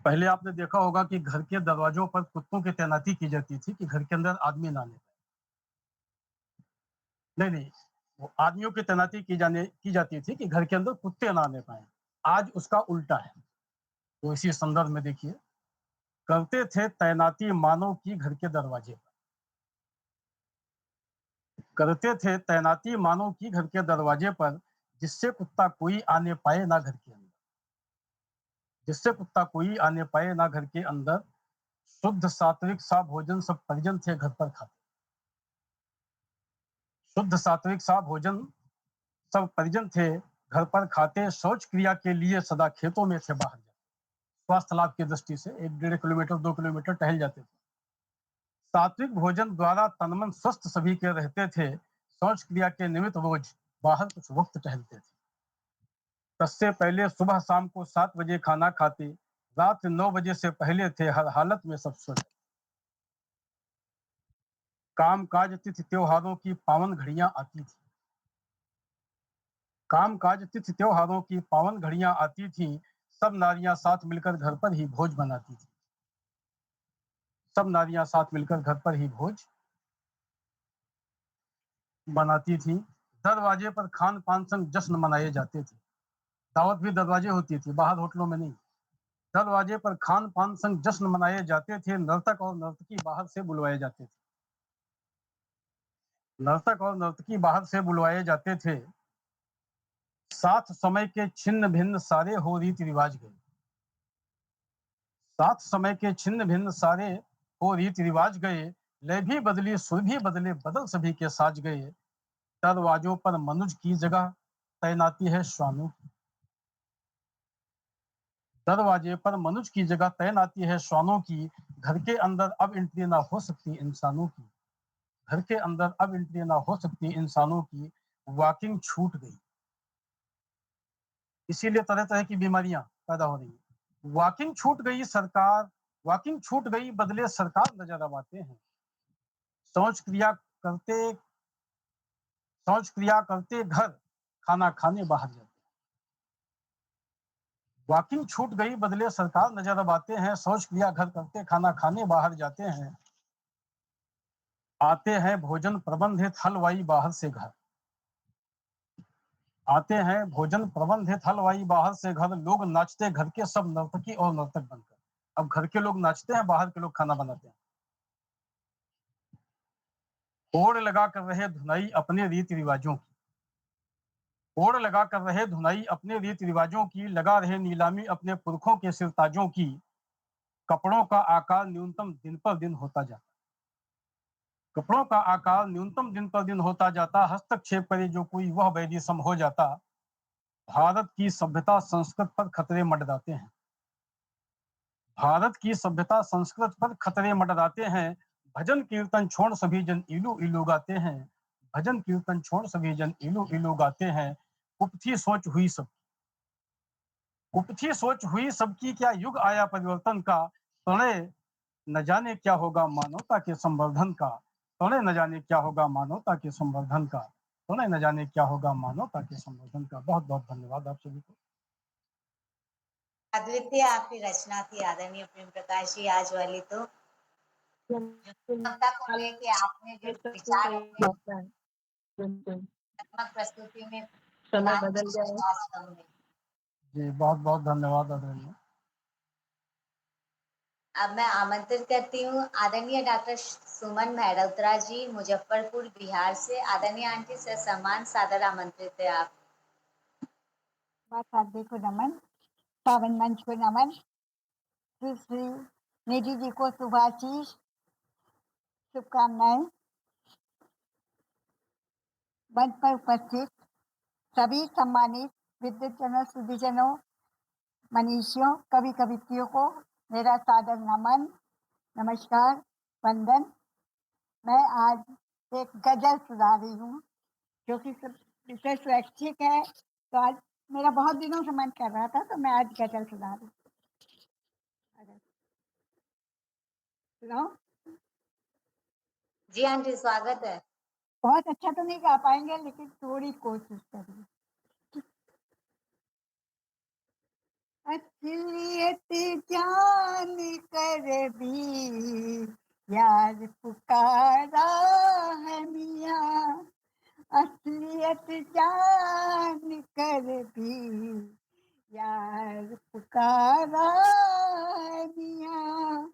पहले आपने देखा होगा कि घर के दरवाजों पर कुत्तों की तैनाती की जाती थी कि घर के अंदर आदमी ना आने पाए। नहीं, वो आदमियों की तैनाती की जाती थी कि घर के अंदर कुत्ते ना आने पाए। आज उसका उल्टा है। तो इसी संदर्भ में देखिए, करते थे तैनाती मानव की घर के दरवाजे पर, करते थे तैनाती मानव की घर के दरवाजे पर, जिससे कुत्ता कोई आने पाए ना घर के अंदर, जिससे कुत्ता कोई आने पाए ना घर के अंदर। शुद्ध सात्विक सा भोजन सब परिजन थे घर पर खाते, शुद्ध सात्विक सा भोजन सब परिजन थे घर पर खाते। शौच क्रिया के लिए सदा खेतों में थे बाहर जाते, स्वास्थ्य लाभ की दृष्टि से 1-1.5 किलोमीटर 2 किलोमीटर टहल जाते थे। सात्विक भोजन द्वारा तनमन स्वस्थ सभी के रहते थे। शौच क्रिया के निमित्त रोज बाहर कुछ वक्त टहलते थे। तस्से पहले सुबह शाम को 7 बजे खाना खाते, रात 9 बजे से पहले थे हर हालत में सब सो जाते। काम काज तिथि त्योहारों की पावन घड़ियां आती थी, काम काज तिथि त्योहारों की पावन घड़ियां आती थी। सब नारियां साथ मिलकर घर पर ही भोज बनाती थी, सब नारियां साथ मिलकर घर पर ही भोज बनाती थी। दरवाजे पर खान पान संग जश्न मनाए जाते थे। दावत भी दरवाजे होती थी, बाहर होटलों में नहीं। दरवाजे पर खान पान संग जश्न मनाए जाते थे। नर्तक और नर्तकी बाहर से बुलवाए जाते थे, नर्तक और नर्तकी बाहर से बुलवाए जाते थे। साथ समय के छिन्न भिन्न सारे हो रीति रिवाज गए, साथ समय के छिन्न भिन्न सारे हो रीति रिवाज गए। लय भी बदली सुर भी बदले, बदल सभी के साज गए। दरवाजों पर मनुज की जगह तैनाती है श्वानों की, दरवाजे पर मनुज की जगह तैनाती है श्वानों की। घर के अंदर अब एंट्री ना हो सकती इंसानों की, घर के अंदर अब एंट्री ना हो सकती इंसानों की। वॉकिंग छूट गई, इसीलिए तरह तरह की बीमारियां पैदा हो रही है। वॉकिंग छूट गई सरकार, वॉकिंग छूट गई बदले सरकार नजर अब आते हैं। शौच क्रिया करते, शौच क्रिया करते घर, खाना खाने बाहर जाते। वॉकिंग छूट गई बदले सरकार नजर अब आते हैं। शौच क्रिया घर करते, खाना खाने बाहर जाते हैं। आते हैं भोजन प्रबंधित हलवाई बाहर से घर, आते हैं भोजन प्रबंधित हलवाई बाहर से घर। लोग नाचते घर के सब नर्तकी और नर्तक बनकर। अब घर के लोग नाचते हैं, बाहर के लोग खाना बनाते हैं। होड़ लगा कर रहे धुनाई अपने रीति रिवाजों की, होड़ लगा कर रहे धुनाई अपने रीति रिवाजों की। लगा रहे नीलामी अपने पुरखों के सिरताजों की। कपड़ों का आकार न्यूनतम दिन पर दिन होता जाता, कपड़ों का आकार न्यूनतम दिन पर दिन होता जाता। हस्तक्षेप करे जो कोई वह वैदिसम हो जाता। भारत की सभ्यता संस्कृत पर खतरे मंडराते हैं, भारत की सभ्यता संस्कृत पर खतरे मंडराते हैं। भजन कीर्तन छोड़ सभी जन इलू इलू गाते हैं, भजन कीर्तन छोड़ सभी जन इलू इलू गाते हैं। कुपथी सोच हुई सब, कुपथी सोच हुई सबकी, क्या युग आया परिवर्तन का। प्रणय न जाने क्या होगा मानवता के संवर्धन का, प्रणय न जाने क्या होगा मानवता के संवर्धन का, प्रणय न जाने क्या होगा मानवता के संवर्धन का। बहुत बहुत धन्यवाद आप सभी को। अद्वितीय आपकी रचना थी आदरणीय प्रेम प्रकाश जी, आज वाली। तो क्षमता को लेके आपने जो विचार रखे, रचनात्मक प्रस्तुति में समय प्रदान बदल किए गया है। वास्तव में। जी बहुत बहुत धन्यवाद आदरणीय। अब मैं आमंत्रित करती हूँ आदरणीय डॉक्टर सुमन मेहरोत्रा जी, मुजफ्फरपुर बिहार से। आदरणीय आंटी से सम्मान सादर आमंत्रित है आप। माता को नमन, पावन मंच को नमन। श्री निधि जी को शुभाशीष, शुभकामनाएं। मंच पर उपस्थित सभी सम्मानित विद्वजनों, सुधीजनों, मनीषियों, कवि कवित्रियों को मेरा सादर नमन, नमस्कार, वंदन। मैं आज एक गजल सुना रही हूँ, क्योंकि विषय स्वैच्छिक है, तो आज मेरा बहुत दिनों से मन कर रहा था, तो मैं आज गजल सुना रही हूँ। सुनाओ? जी आंटी, स्वागत है। बहुत अच्छा तो नहीं गा पाएंगे, लेकिन थोड़ी कोशिश करिए। असलियत जान कर भी यार पुकारा है मियाँ, असलियत जान कर भी यार पुकारा है मियाँ,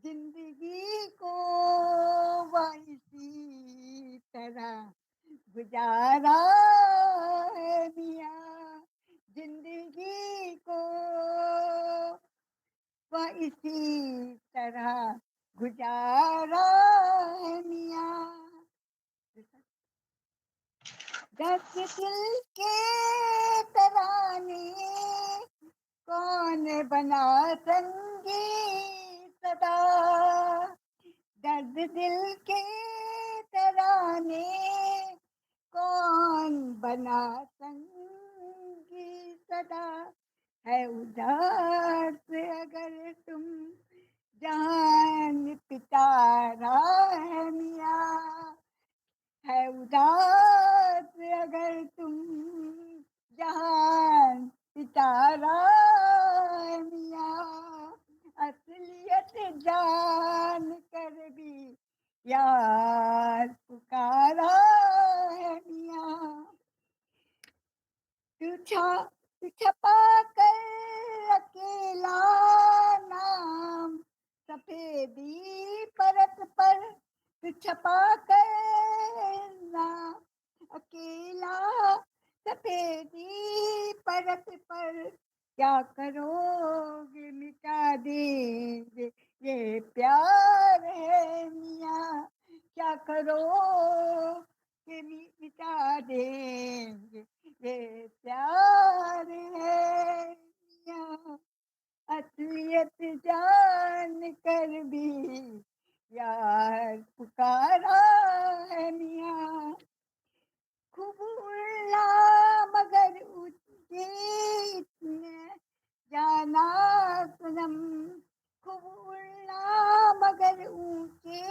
जिंदगी को इसी तरह गुजारा है मियाँ, जिंदगी को इसी तरह गुजारा है मियाँ। दर्द दिल के तराने कौन बना संगीत सदा, दर्द दिल के तराने कौन बना संगीत सदा, है उदास अगर तुम जान पिटारा है मियाँ, है उदास अगर तुम जहान सितारा है मियाँ, असलियत जान कर भी यार पुकारा है मियाँ, तू छपा कर अकेला नाम सफेदी परत पर, तू छपा कर नाम अकेला सफेदी परत पर, क्या करोगे मिटा देंगे ये प्यार है मियाँ, क्या करोगे मिटा देंगे ये प्यार है मियाँ, असलियत जान कर भी यार पुकारा है मियाँ, खूब उड़ना मगर ऊंचे इतने जाना सनम, खूब उड़ना मगर ऊंचे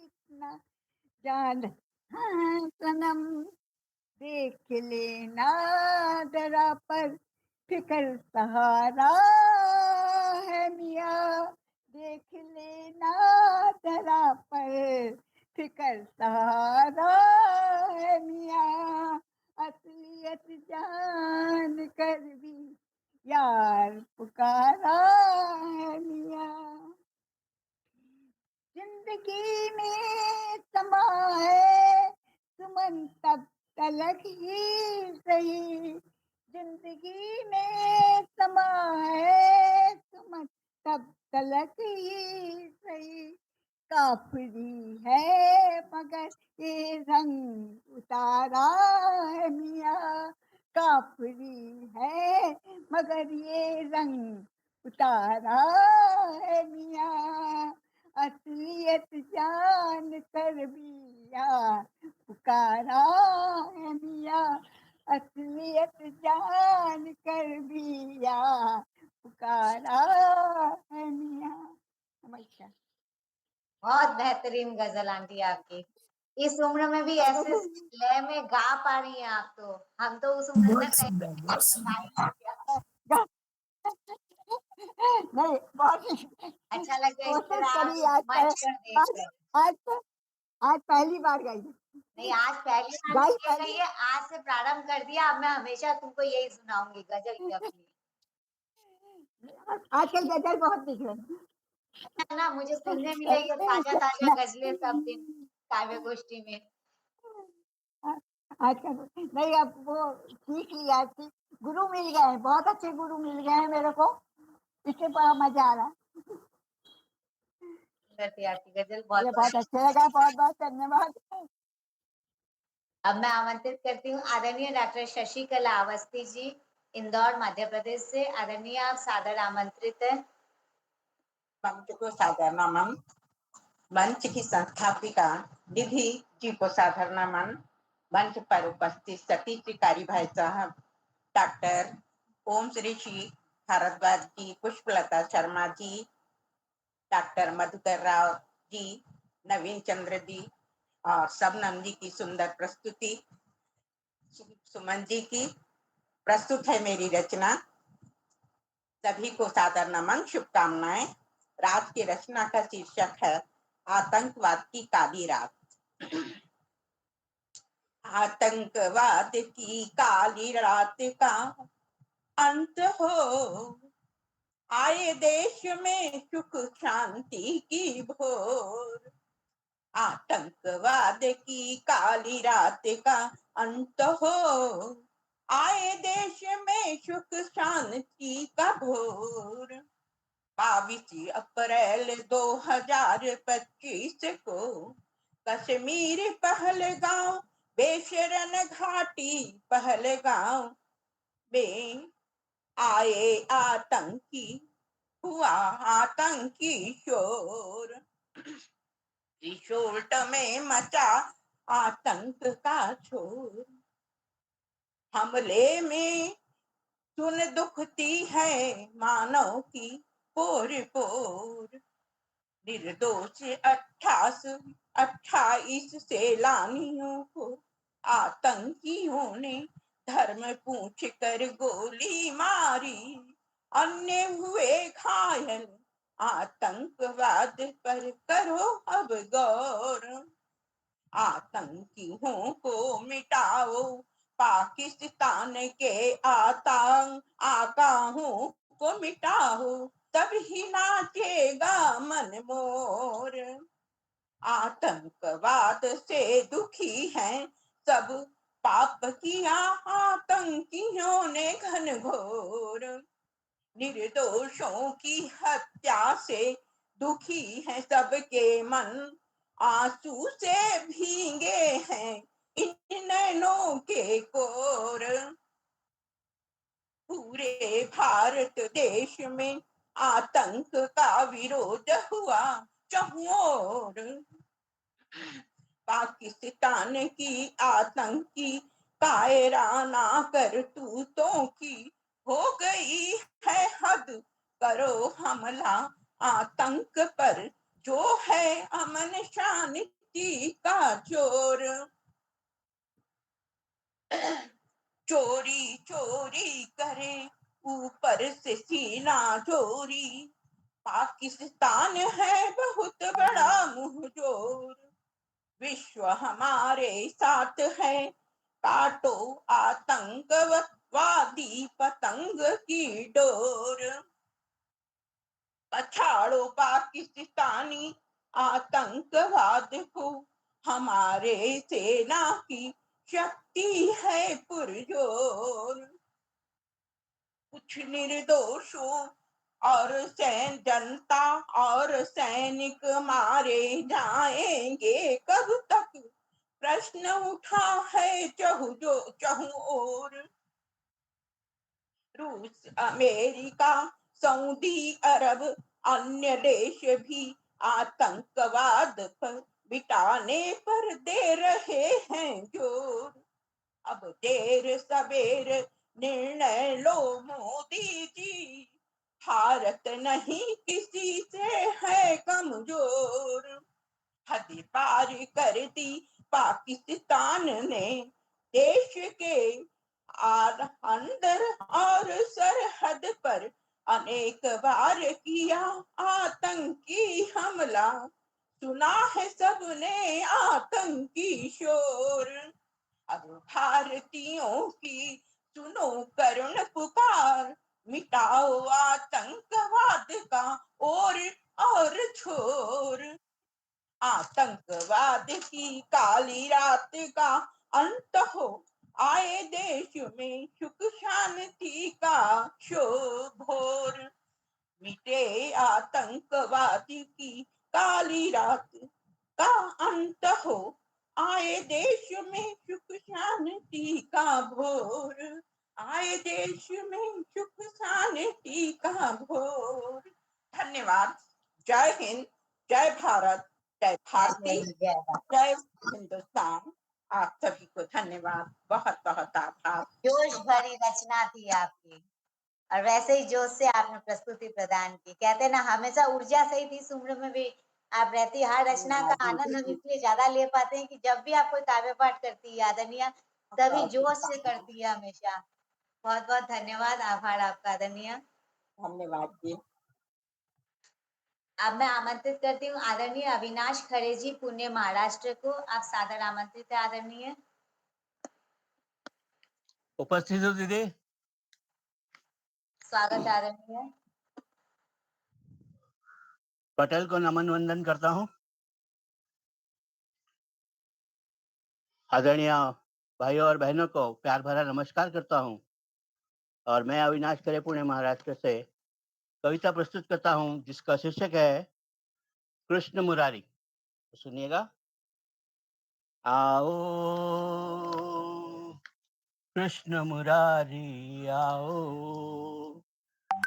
इतना जाना सनम, देख लेना जरा पर फिकर सहारा है मियाँ, देख लेना जरा पर फिकर सहारा है मियाँ, असलियत जान कर भी यार पुकारा है मियाँ, जिंदगी में समा है सुमन तब तलक ही सही, जिंदगी में समा है सुमन तब तलक ही सही, काफरी है मगर ये रंग उतारा है मियाँ, काफरी है मगर ये रंग उतारा है मियाँ, असलियत जान कर भी यार पुकारा है मियाँ, असलियत जान कर भी यार पुकारा है मियाँ। नमस्कार। बहुत बेहतरीन गजल आंटी आपकी। इस उम्र में भी ऐसे लय में गा पा रही हैं आप, तो हम तो उस उम्र बहुत तक सुंदर, बहुत सुंदर। नहीं, बहुत अच्छा लगता है इस कोशिश तरह करी आप आज मंच पर देखकर। आज पहली बार गई नहीं, आज पहली बार गाई नहीं कह रही है, आज से प्रारंभ कर दिया। अब मैं हमेशा तुमको यही सुनाऊंगी गजल की अपनी। आजकल गजल बहुत लिख रहे हैं। ना मुझे सुनने मिलेगी ताजा ताजा गजलें सब दिन काव्य गोष्ठी में। अच्छा नहीं, अब वो सीख लिया, गुरु मिल गए हैं, बहुत अच्छे गुरु मिल गए हैं मेरे को, इससे बड़ा मजा आ रहा है। सुंदर थी आपकी गजल, मुझे बहुत अच्छा लगा, बहुत बहुत धन्यवाद। अब मैं आमंत्रित करती हूँ आदरणीय डॉक्टर शशिकला अवस्थी जी, इंदौर मध्य प्रदेश से। आदरणीय आप सादर आमंत्रित है। मंच को सादर नमन। मंच की संस्थापिका निधि जी को सादर नमन। मंच पर उपस्थित सतीश कारी भाई साहब, डॉक्टर ओम श्री भारद्वाज जी, पुष्पलता शर्मा जी, डॉक्टर मधुकर राव जी, नवीन चंद्र जी और सबनम जी की सुंदर प्रस्तुति, सुमन जी की प्रस्तुत है मेरी रचना। सभी को सादर नमन, शुभकामनाएं। रात की रचना का शीर्षक है आतंकवाद की काली रात। आतंकवाद की काली रात का अंत हो, आए देश में सुख शांति की भोर। आतंकवाद की काली रात का अंत हो, आए देश में सुख शांति का भोर। 22 अप्रैल 2025 को कश्मीर पहलगांव, बेशरन घाटी पहलगांव में आए आतंकी, हुआ आतंकी शोर। रिसोर्ट में मचा आतंक का शोर। हमले में सुन दुखती है मानव की पोर पोर। निर्दोष 28 सैलानियों को आतंकियों ने धर्म पूछ कर गोली मारी। अन्य हुए घायल, आतंकवाद पर करो अब गौर। आतंकियों को मिटाओ, पाकिस्तान के आकाओं को मिटाओ, तब ही नाचेगा मन मोर। आतंकवाद से दुखी हैं सब, पाप किया आतंकियों ने घनघोर। निर्दोषों की हत्या से दुखी हैं सबके मन, आंसू से भीगे हैं इन नैनों के कोर। पूरे भारत देश में आतंक का विरोध हुआ चहुओर। पाकिस्तान की आतंकी कायराना करतूतों की हो गई है हद, करो हमला आतंक पर जो है अमन शांति का चोर। चोरी चोरी करे ऊपर से सीना चोरी, पाकिस्तान है बहुत बड़ा मुंहजोर। विश्व हमारे साथ है, काटो आतंकवादी पतंग की डोर। पछाड़ो पाकिस्तानी आतंकवाद को, हमारे सेना की शक्ति है पुरजोर। कुछ निर्दोषों और जनता और सैनिक मारे जाएंगे कब तक, प्रश्न उठा है चहु ओर। रूस, अमेरिका, सऊदी अरब, अन्य देश भी आतंकवाद पर मिटाने पर दे रहे हैं जोर। अब देर सबेर निर्णय लो मोदी जी, भारत नहीं किसी से है कमजोर। हद पार कर दी पाकिस्तान ने देश के अंदर और सरहद पर, अनेक बार किया आतंकी हमला, सुना है सबने आतंकी शोर। अब भारतीयों की सुनो करुण पुकार, मिटाओ आतंकवाद का और और छोर। आतंकवाद की काली रात का अंत हो, आए देश में सुख शांति का शोभोर। मिटे आतंकवादी की काली रात का अंत हो, आए देश में सुख शांति का भोर। आए देश में सुख शांति का भोर। धन्यवाद। जय हिंद, जय भारत, जय भारती, जय भारत। जय हिंदुस्तान। आप सभी को धन्यवाद, बहुत बहुत आभार। जोश भरी रचना थी आपकी और वैसे ही जोश से आपने प्रस्तुति प्रदान की। कहते हैं ना, हमेशा ऊर्जा से ही थी इस उम्र में भी आप रहती। हर रचना का आनंद हम इसलिए ज्यादा ले पाते हैं कि जब भी आप कोई काव्य पाठ करती है आदरणीय, तभी जोश से करती है हमेशा। बहुत बहुत धन्यवाद, आभार आपका आदरणीय। धन्यवाद जी। अब मैं आमंत्रित करती हूँ आदरणीय अविनाश खरे जी, पुणे महाराष्ट्र को। आप सादर आमंत्रित है आदरणीय। उपस्थित हो दीदी। स्वागत आदरणीय। पटेल को नमन वंदन करता हूँ। आदरणीय भाइयों और बहनों को प्यार भरा नमस्कार करता हूँ। और मैं अविनाश खरे पुणे महाराष्ट्र से कविता प्रस्तुत करता हूँ जिसका शीर्षक है कृष्ण मुरारी। तो सुनिएगा। आओ कृष्ण मुरारी आओ,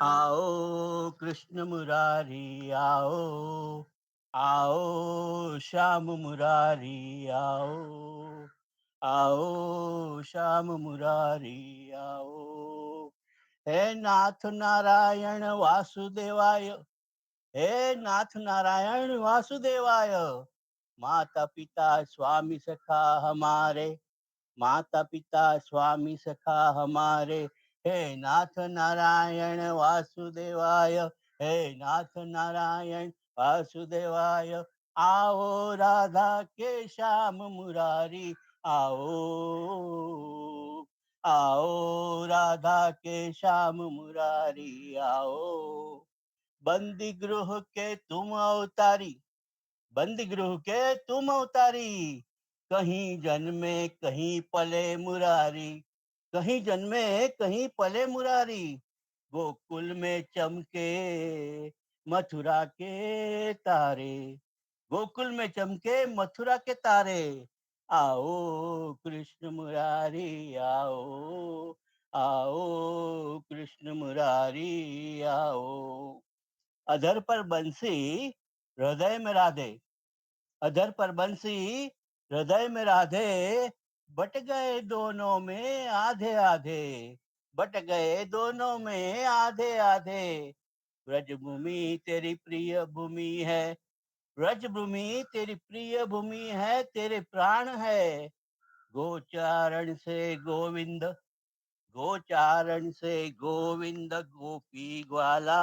आओ कृष्ण मुरारी आओ, आओ श्याम मुरारी आओ, आओ श्याम मुरारी आओ। हे नाथ नारायण वासुदेवाय, हे नाथ नारायण वासुदेवाय। माता पिता स्वामी सखा हमारे, माता पिता स्वामी सखा हमारे। हे नाथ नारायण वासुदेवाय, हे नाथ नारायण वासुदेवाय। आओ राधा के श्याम मुरारी आओ, आओ राधा के श्याम मुरारी आओ। बंदी गृह के तुम अवतारी, बंदी गृह के तुम अवतारी। कहीं जन्मे कहीं पले मुरारी, कहीं जन्मे कहीं पले मुरारी। गोकुल में चमके मथुरा के तारे, गोकुल में चमके मथुरा के तारे। आओ कृष्ण मुरारी आओ, आओ कृष्ण मुरारी आओ। अधर पर बंसी हृदय में राधे, अधर पर बंसी हृदय में राधे। बट गए दोनों में आधे आधे, बट गए दोनों में आधे आधे। ब्रजभूमि तेरी प्रिय भूमि है, ब्रजभूमि तेरी प्रिय भूमि है, तेरे प्राण है। गोचारण से गोविंद, गोचारण से गोविंद गोपी ग्वाला,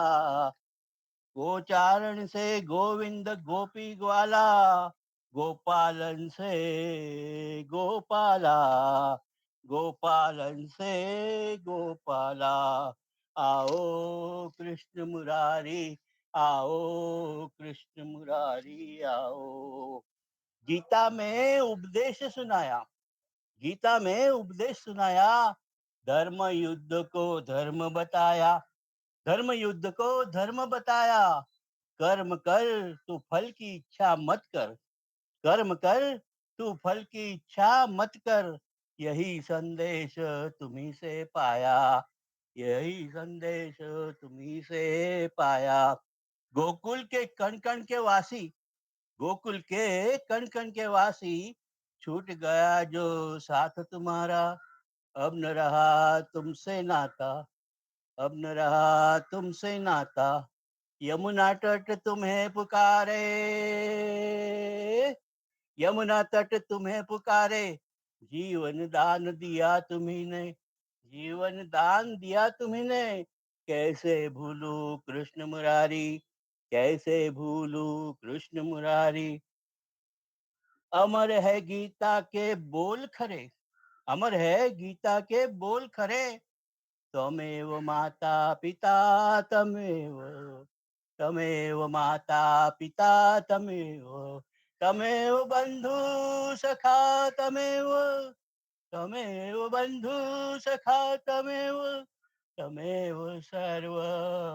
गोचारण से गोविंद गोपी ग्वाला। गोपालन से गोपाला, गोपालन से गोपाला। आओ कृष्ण मुरारी आओ, कृष्ण मुरारी आओ। गीता में उपदेश सुनाया, गीता में उपदेश सुनाया। धर्म युद्ध को धर्म बताया, धर्म युद्ध को धर्म बताया। कर्म कर तू फल की इच्छा मत कर, कर्म कर तू फल की इच्छा मत कर। यही संदेश तुम्ही से पाया, यही संदेश तुम्ही से पाया। गोकुल के कण कण के वासी, गोकुल के कण कण के वासी। छूट गया जो साथ तुम्हारा, अब न रहा तुमसे नाता, अब न रहा तुमसे नाता। यमुना तट तुम्हें पुकारे, यमुना तट तुम्हें पुकारे। जीवन दान दिया तुम्ही ने, जीवन दान दिया तुम्ही ने। कैसे भूलू कृष्ण मुरारी, कैसे भूलू कृष्ण मुरारी। अमर है गीता के बोल खरे, अमर है गीता के बोल खरे। त्वमेव माता पिता त्वमेव, तमेव माता पिता तमेव बंधु सखा तमेव बंधु सखा तमेव सर्व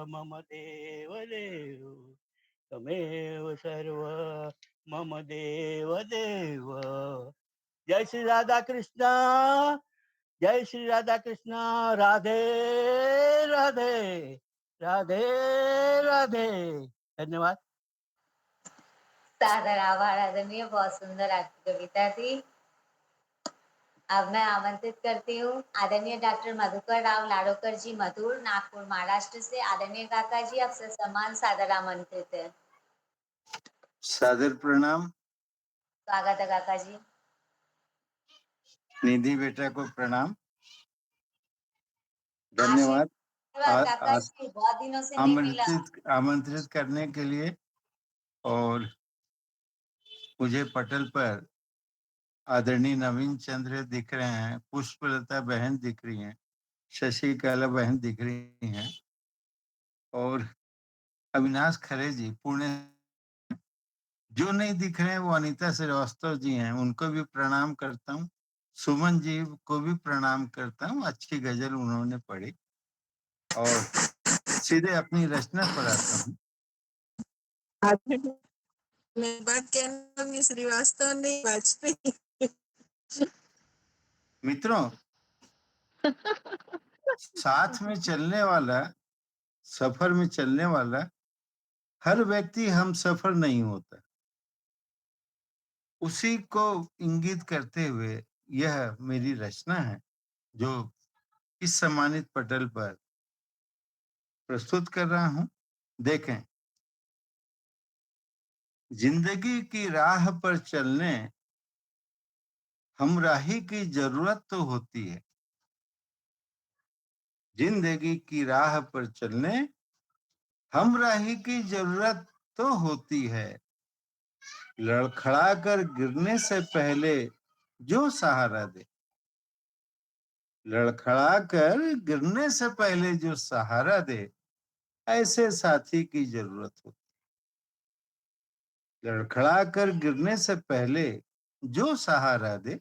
मम देव तमेव सर्व मम देव जय श्री राधा कृष्ण, जय श्री राधा कृष्ण। राधे राधे, राधे राधे। धन्यवाद। सादर आभार आदरणीय, बहुत सुंदर आपकी कविता थी। अब मैं आमंत्रित करती हूँ आदरणीय डॉक्टर मधुकर राव लाड़ोकर जी, मधुर, नागपुर, महाराष्ट्र से। आदरणीय काका जी, आपसे सम्मान सादर आमंत्रित है। सादर प्रणाम। स्वागत है काका जी। निधि बेटा को प्रणाम, धन्यवाद। धन्यवाद काका जी, बहुत दिनों से नहीं मिला। आमंत्रित करने के लिए। और मुझे पटल पर आदरणीय नवीन चंद्र दिख रहे हैं, पुष्पलता बहन दिख रही हैं, शशि कला बहन दिख रही हैं, और अविनाश खरे जी पुणे। जो नहीं दिख रहे हैं वो अनीता श्रीवास्तव जी हैं, उनको भी प्रणाम करता हूँ। सुमन जी को भी प्रणाम करता हूँ, अच्छी गजल उन्होंने पढ़ी। और सीधे अपनी रचना पर आता हूँ। बात कहना श्रीवास्तव नहीं, वाजपेयी। मित्रों, साथ में चलने वाला, सफर में चलने वाला हर व्यक्ति हम सफर नहीं होता। उसी को इंगित करते हुए यह मेरी रचना है, जो इस सम्मानित पटल पर प्रस्तुत कर रहा हूं। देखें, जिंदगी की राह पर चलने हमराही की जरूरत तो होती है। जिंदगी की राह पर चलने हमराही की जरूरत तो होती है। लड़खड़ा कर गिरने से पहले जो सहारा दे, लड़खड़ा कर गिरने से पहले जो सहारा दे, ऐसे साथी की जरूरत होती। लड़खड़ा कर गिरने से पहले जो सहारा दे।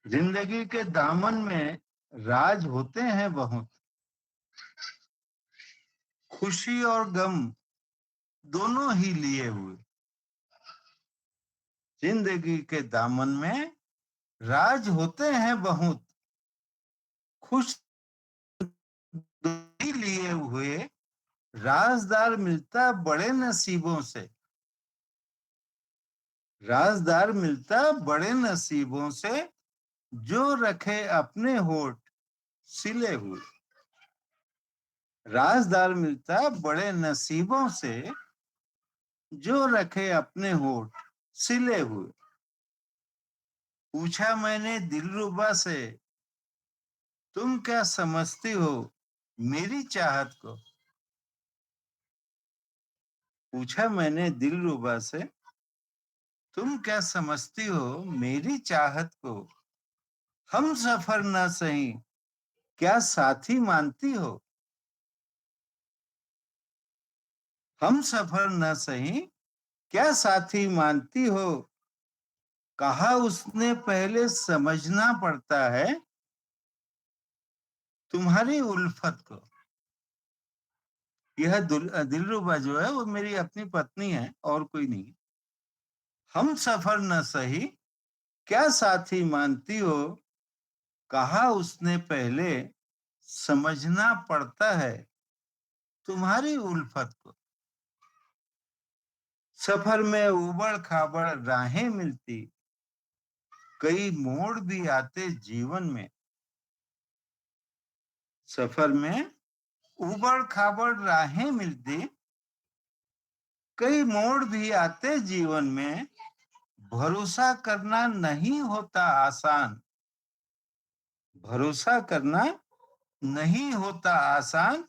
जिंदगी के दामन में राज होते हैं बहुत, खुशी और गम दोनों ही लिए हुए। जिंदगी के दामन में राज होते हैं बहुत, खुश ही लिए हुए। राजदार मिलता बड़े नसीबों से, राजदार मिलता बड़े नसीबों से, जो रखे अपने होठ सिले हुए। राजदार मिलता बड़े नसीबों से, जो रखे अपने होठ सिले हुए। पूछा मैंने दिलरुबा से, तुम क्या समझती हो मेरी चाहत को। पूछा मैंने दिलरुबा से, तुम क्या समझती हो मेरी चाहत को। हम सफर न सही क्या साथी मानती हो। हम सफर न सही क्या साथी मानती हो। कहा उसने पहले समझना पड़ता है तुम्हारी उल्फत को। यह दिलरुबा जो है वो मेरी अपनी पत्नी है और कोई नहीं। हम सफर न सही क्या साथी मानती हो। कहा उसने पहले समझना पड़ता है तुम्हारी उल्फत को। सफर में उबड़ खाबड़ राहें मिलती, कई मोड़ भी आते जीवन में। सफर में उबड़ खाबड़ राहें मिलती, कई मोड़ भी आते जीवन में। भरोसा करना नहीं होता आसान, भरोसा करना नहीं होता आसान।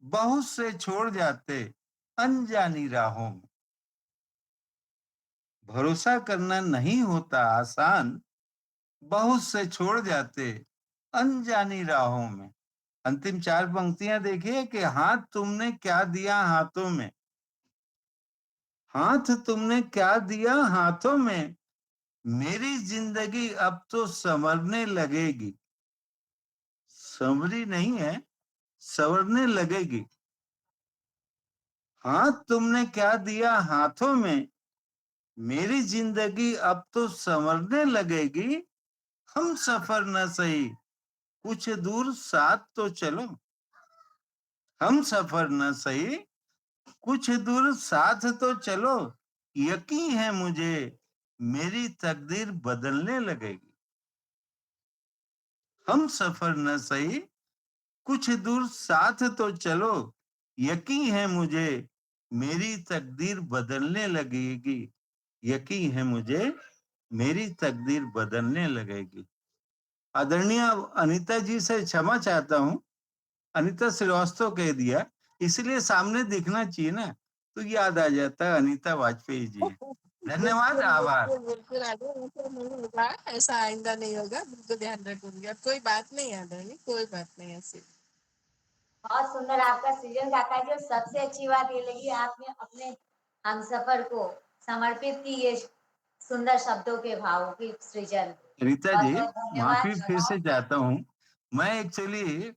बहुत से छोड़ जाते अनजानी राहों में। भरोसा करना नहीं होता आसान, बहुत से छोड़ जाते अनजानी राहों में। अंतिम 4 पंक्तियां देखिए कि हाथ तुमने क्या दिया हाथों में, हाथ तुमने क्या दिया हाथों में, मेरी जिंदगी अब तो संवरने लगेगी। संवरी नहीं है, संवरने लगेगी। हाथ तुमने क्या दिया हाथों में, मेरी जिंदगी अब तो संवरने लगेगी। हम सफर न सही, कुछ दूर साथ तो चलो। हम सफर न सही, कुछ दूर साथ तो चलो। यकीन है मुझे मेरी तकदीर बदलने लगेगी। हम सफर न सही, कुछ दूर साथ तो चलो। यकीन है मुझे मेरी तकदीर बदलने लगेगी। यकीन है मुझे मेरी तकदीर बदलने लगेगी। आदरणीय अनीता जी से क्षमा चाहता हूँ, अनीता श्रीवास्तव कह दिया, इसलिए सामने दिखना चाहिए ना, तो याद आ जाता है अनीता वाजपेयी जी हैं। धन्यवाद, बिल्कुल आभार। बिल्कुल बिल्कुल आदरणीय, ऐसा नहीं होगा, ऐसा आइंदा नहीं होगा, बिल्कुल ध्यान रखूंगी। अब कोई बात नहीं आदरणीय, कोई बात नहीं ऐसी। बहुत सुंदर आपका सृजन काका जी। और सबसे अच्छी बात ये लगी आपने अपने हमसफर को समर्पित की ये सुंदर शब्दों के भावों की सृजन। रीता बहुत जी, बहुत धन्यवाद। माफी फिर से चाहता हूँ। मैं एक्चुअली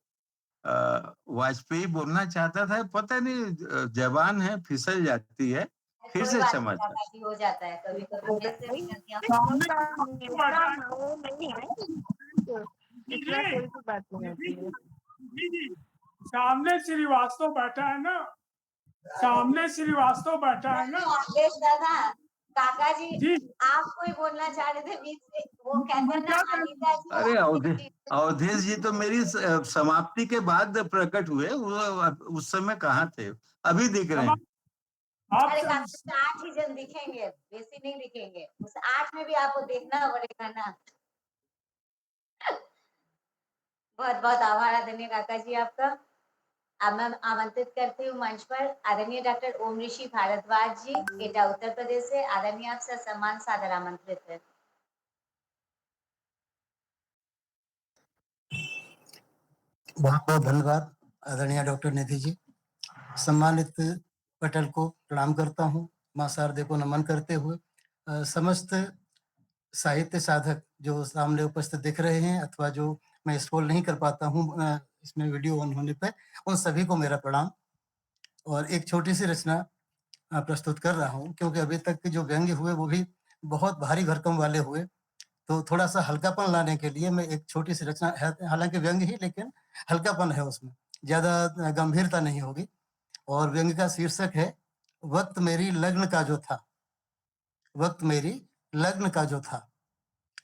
वाजपेयी बोलना चाहता था, पता नहीं जबान है फिसल जाती है, फिर कोई से बात क्षमा नहीं चाहता काका जी, हो जाता है कभी कभी मेरे से भी गलतियां इतना कोई सी बात नहीं होती है। जी, सामने श्रीवास्तव बैठा है ना, सामने श्रीवास्तव बैठा है ना। अवधेश दादा, काका जी जी, आप कोई बोलना चाह रहे थे बीच से, वो कहते हैं ना अनीता जी अरे आपकी अवधेश जी तो मेरी समाप्ति के बाद प्रकट हुए, उस समय कहाँ थे, अभी दिख रहे हैं। अरे काका जी 8 ही जन दिखेंगे, बेसी नहीं दिखेंगे, उस 8 में भी आपको देखना पड़ेगा ना। बहुत बहुत आभार आदरणीय काका जी आपका। अब मैं आमंत्रित करती हूँ मंच पर आदरणीय डॉक्टर ओम ऋषि भारद्वाज जी, एटा उत्तर प्रदेश से। आदरणीय आप सम्मान सादर आमंत्रित है। बहुत बहुत धन्यवाद आदरणीय डॉक्टर निधि जी। सम्मानित पटेल को प्रणाम करता हूँ, माँ शारदे को नमन करते हुए समस्त साहित्य साधक जो सामने उपस्थित दिख रहे हैं अथवा जो मैं स्क्रॉल नहीं कर पाता हूँ इसमें वीडियो ऑन होने पर, उन सभी को मेरा प्रणाम। और एक छोटी सी रचना प्रस्तुत कर रहा हूँ, क्योंकि अभी तक के जो व्यंग्य हुए वो भी बहुत भारी भरकम वाले हुए, तो थोड़ा सा हल्कापन लाने के लिए मैं एक छोटी सी रचना, हालांकि व्यंग्य ही लेकिन हल्कापन है उसमें, ज्यादा गंभीरता नहीं होगी। और व्यंग्य का शीर्षक है वक्त मेरी लग्न का जो था। वक्त मेरी लग्न का जो था।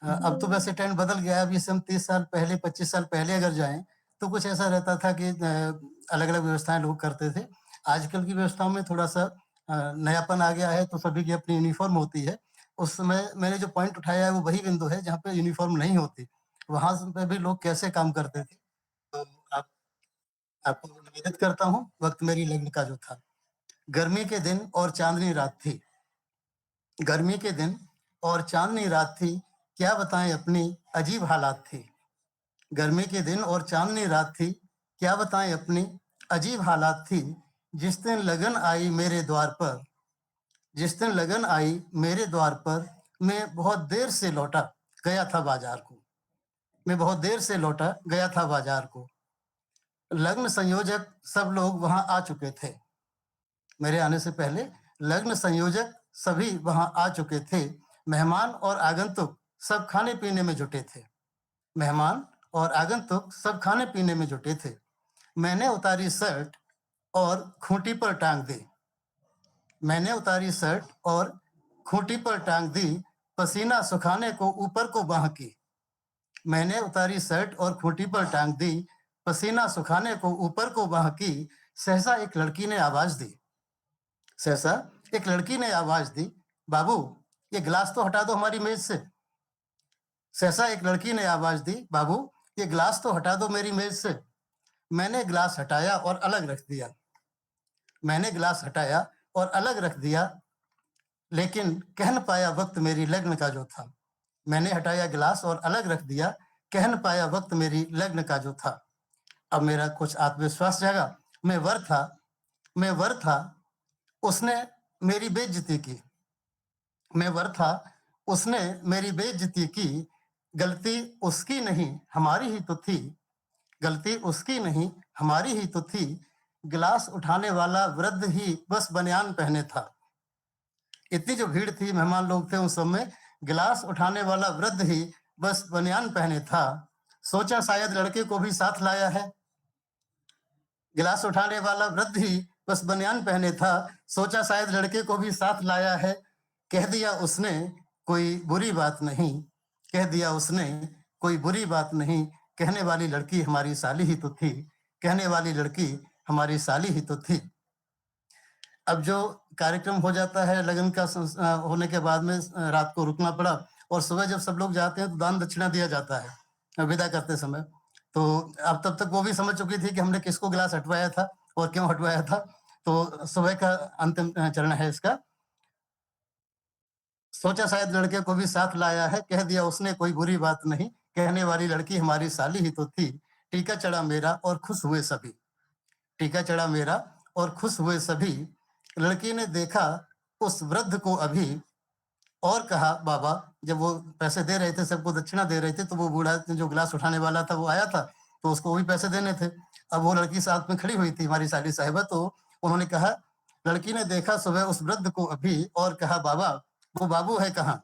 अब तो वैसे ट्रेंड बदल गया है। अभी से हम 30 साल पहले 25 साल पहले अगर जाएं तो कुछ ऐसा रहता था कि अलग अलग व्यवस्थाएं लोग करते थे। आजकल की व्यवस्थाओं में थोड़ा सा नयापन आ गया है, तो सभी की अपनी यूनिफॉर्म होती है। उस समय मैंने जो पॉइंट उठाया है वो वही बिंदु है जहाँ पे यूनिफॉर्म नहीं होती, वहां पे भी लोग कैसे काम करते थे। तो आपको निवेदित करता हूँ वक्त मेरी लग्न का जो था। गर्मी के दिन और चांदनी रात थी, गर्मी के दिन और चांदनी रात थी, क्या बताएं अपनी अजीब हालात थी। गर्मी के दिन और चांदनी रात थी, क्या बताएं अपनी अजीब हालात थी। जिस दिन लगन आई मेरे द्वार पर, जिस दिन लगन आई मेरे द्वार पर, मैं बहुत देर से लौटा गया था बाजार को। मैं बहुत देर से लौटा गया था बाजार को। लग्न संयोजक सब लोग वहां आ चुके थे। मेरे आने से पहले लग्न संयोजक सभी वहां आ चुके थे। मेहमान और आगंतुक सब खाने पीने में जुटे थे। मेहमान और आगंतुक सब खाने पीने में जुटे थे। मैंने उतारी शर्ट और खूंटी पर टांग दी। मैंने उतारी शर्ट और खूंटी पर टांग दी, पसीना सुखाने को ऊपर को बांह की। मैंने उतारी शर्ट और खूंटी पर टांग दी, पसीना सुखाने को ऊपर को बांह की। सहसा एक लड़की ने आवाज दी, सहसा एक लड़की ने आवाज दी, बाबू ये गिलास तो हटा दो हमारी मेज से। सहसा एक लड़की ने आवाज दी, बाबू ये गिलास तो हटा दो मेरी मेज से। मैंने गिलास हटाया और अलग रख दिया। मैंने गिलास हटाया और अलग रख दिया, लेकिन कह न पाया वक्त मेरी लग्न का जो था। मैंने हटाया गिलास और अलग रख दिया, कह न पाया वक्त मेरी लग्न का जो था। अब मेरा कुछ आत्मविश्वास जागा। मैं वर था, उसने मेरी बेइज्जती की। मैं वर था, उसने मेरी बेइज्जती की। गलती उसकी नहीं हमारी ही तो थी। गलती उसकी नहीं हमारी ही तो थी। गिलास उठाने वाला वृद्ध ही बस बनियान पहने था। इतनी जो भीड़ थी, मेहमान लोग थे उस समय, गिलास उठाने वाला वृद्ध ही बस बनियान पहने था। सोचा शायद लड़के को भी साथ लाया है। गिलास उठाने वाला वृद्ध ही बस बनियान पहने था। सोचा शायद लड़के को भी साथ लाया है। कह दिया उसने कोई बुरी बात नहीं। कह दिया उसने कोई बुरी बात नहीं। कहने वाली लड़की हमारी साली ही तो थी। कहने वाली लड़की हमारी साली ही तो थी। अब जो कार्यक्रम हो जाता है लगन का होने के बाद में रात को रुकना पड़ा और सुबह जब सब लोग जाते हैं तो दान दक्षिणा दिया जाता है विदा करते समय। तो अब तब तक वो भी समझ चुकी थी कि हमने किसको गिलास हटवाया था और क्यों हटवाया था। तो सुबह का अंतिम चरण है इसका। सोचा शायद लड़के को भी साथ लाया है। कह दिया उसने कोई बुरी बात नहीं। कहने वाली लड़की हमारी साली ही तो थी। टीका चढ़ा मेरा और खुश हुए सभी। टीका चढ़ा मेरा और खुश हुए सभी। लड़की ने देखा उस वृद्ध को अभी और कहा बाबा। जब वो पैसे दे रहे थे, सबको दक्षिणा दे रहे थे, तो वो बूढ़ा जो गिलास उठाने वाला था वो आया था, तो उसको वो भी पैसे देने थे। अब वो लड़की साथ में खड़ी हुई थी हमारी साली साहिबा। तो उन्होंने कहा, लड़की ने देखा सुबह उस वृद्ध को अभी और कहा बाबा वो बाबू है कहाँ।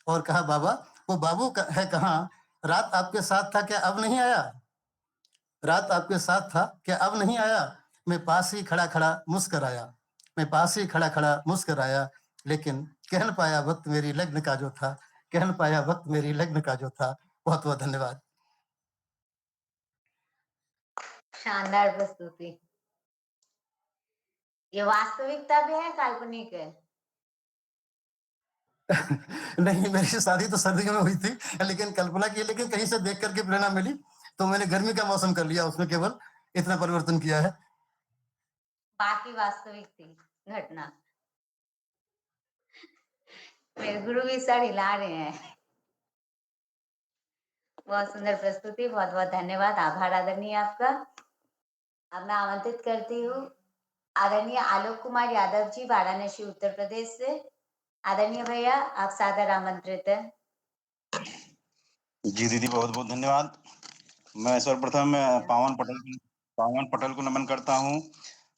और कहा बाबा वो बाबू है कहाँ। रात आपके साथ था क्या अब नहीं आया। रात आपके साथ था क्या अब नहीं आया। मैं पास ही खड़ा खड़ा मुस्कराया। मैं पास ही खड़ा खड़ा मुस्कराया। लेकिन कह न पाया वक्त मेरी लग्न का जो था। कह न पाया वक्त मेरी लग्न का जो था। बहुत बहुत धन्यवाद। शानदार प्रस्तुति। ये वास्तविकता भी है, काल्पनिक है? नहीं, मेरी शादी तो सर्दियों में हुई थी, लेकिन कल्पना की, लेकिन कहीं से देख करके प्रेरणा मिली तो मैंने गर्मी का मौसम कर लिया, उसमें केवल इतना परिवर्तन किया है। बाकी वास्तविक थी घटना। मेरे गुरु भी सर हिला रहे हैं। बहुत सुंदर प्रस्तुति, बहुत बहुत धन्यवाद, आभार आदरणीय आपका। अब मैं आमंत्रित करती हूँ आदरणीय आलोक कुमार यादव जी, वाराणसी उत्तर प्रदेश से। आदरणीय भैया, आप सादर आमंत्रित हैं। जी दीदी, बहुत बहुत धन्यवाद। मैं सर्वप्रथम पावन पटेल को नमन करता हूँ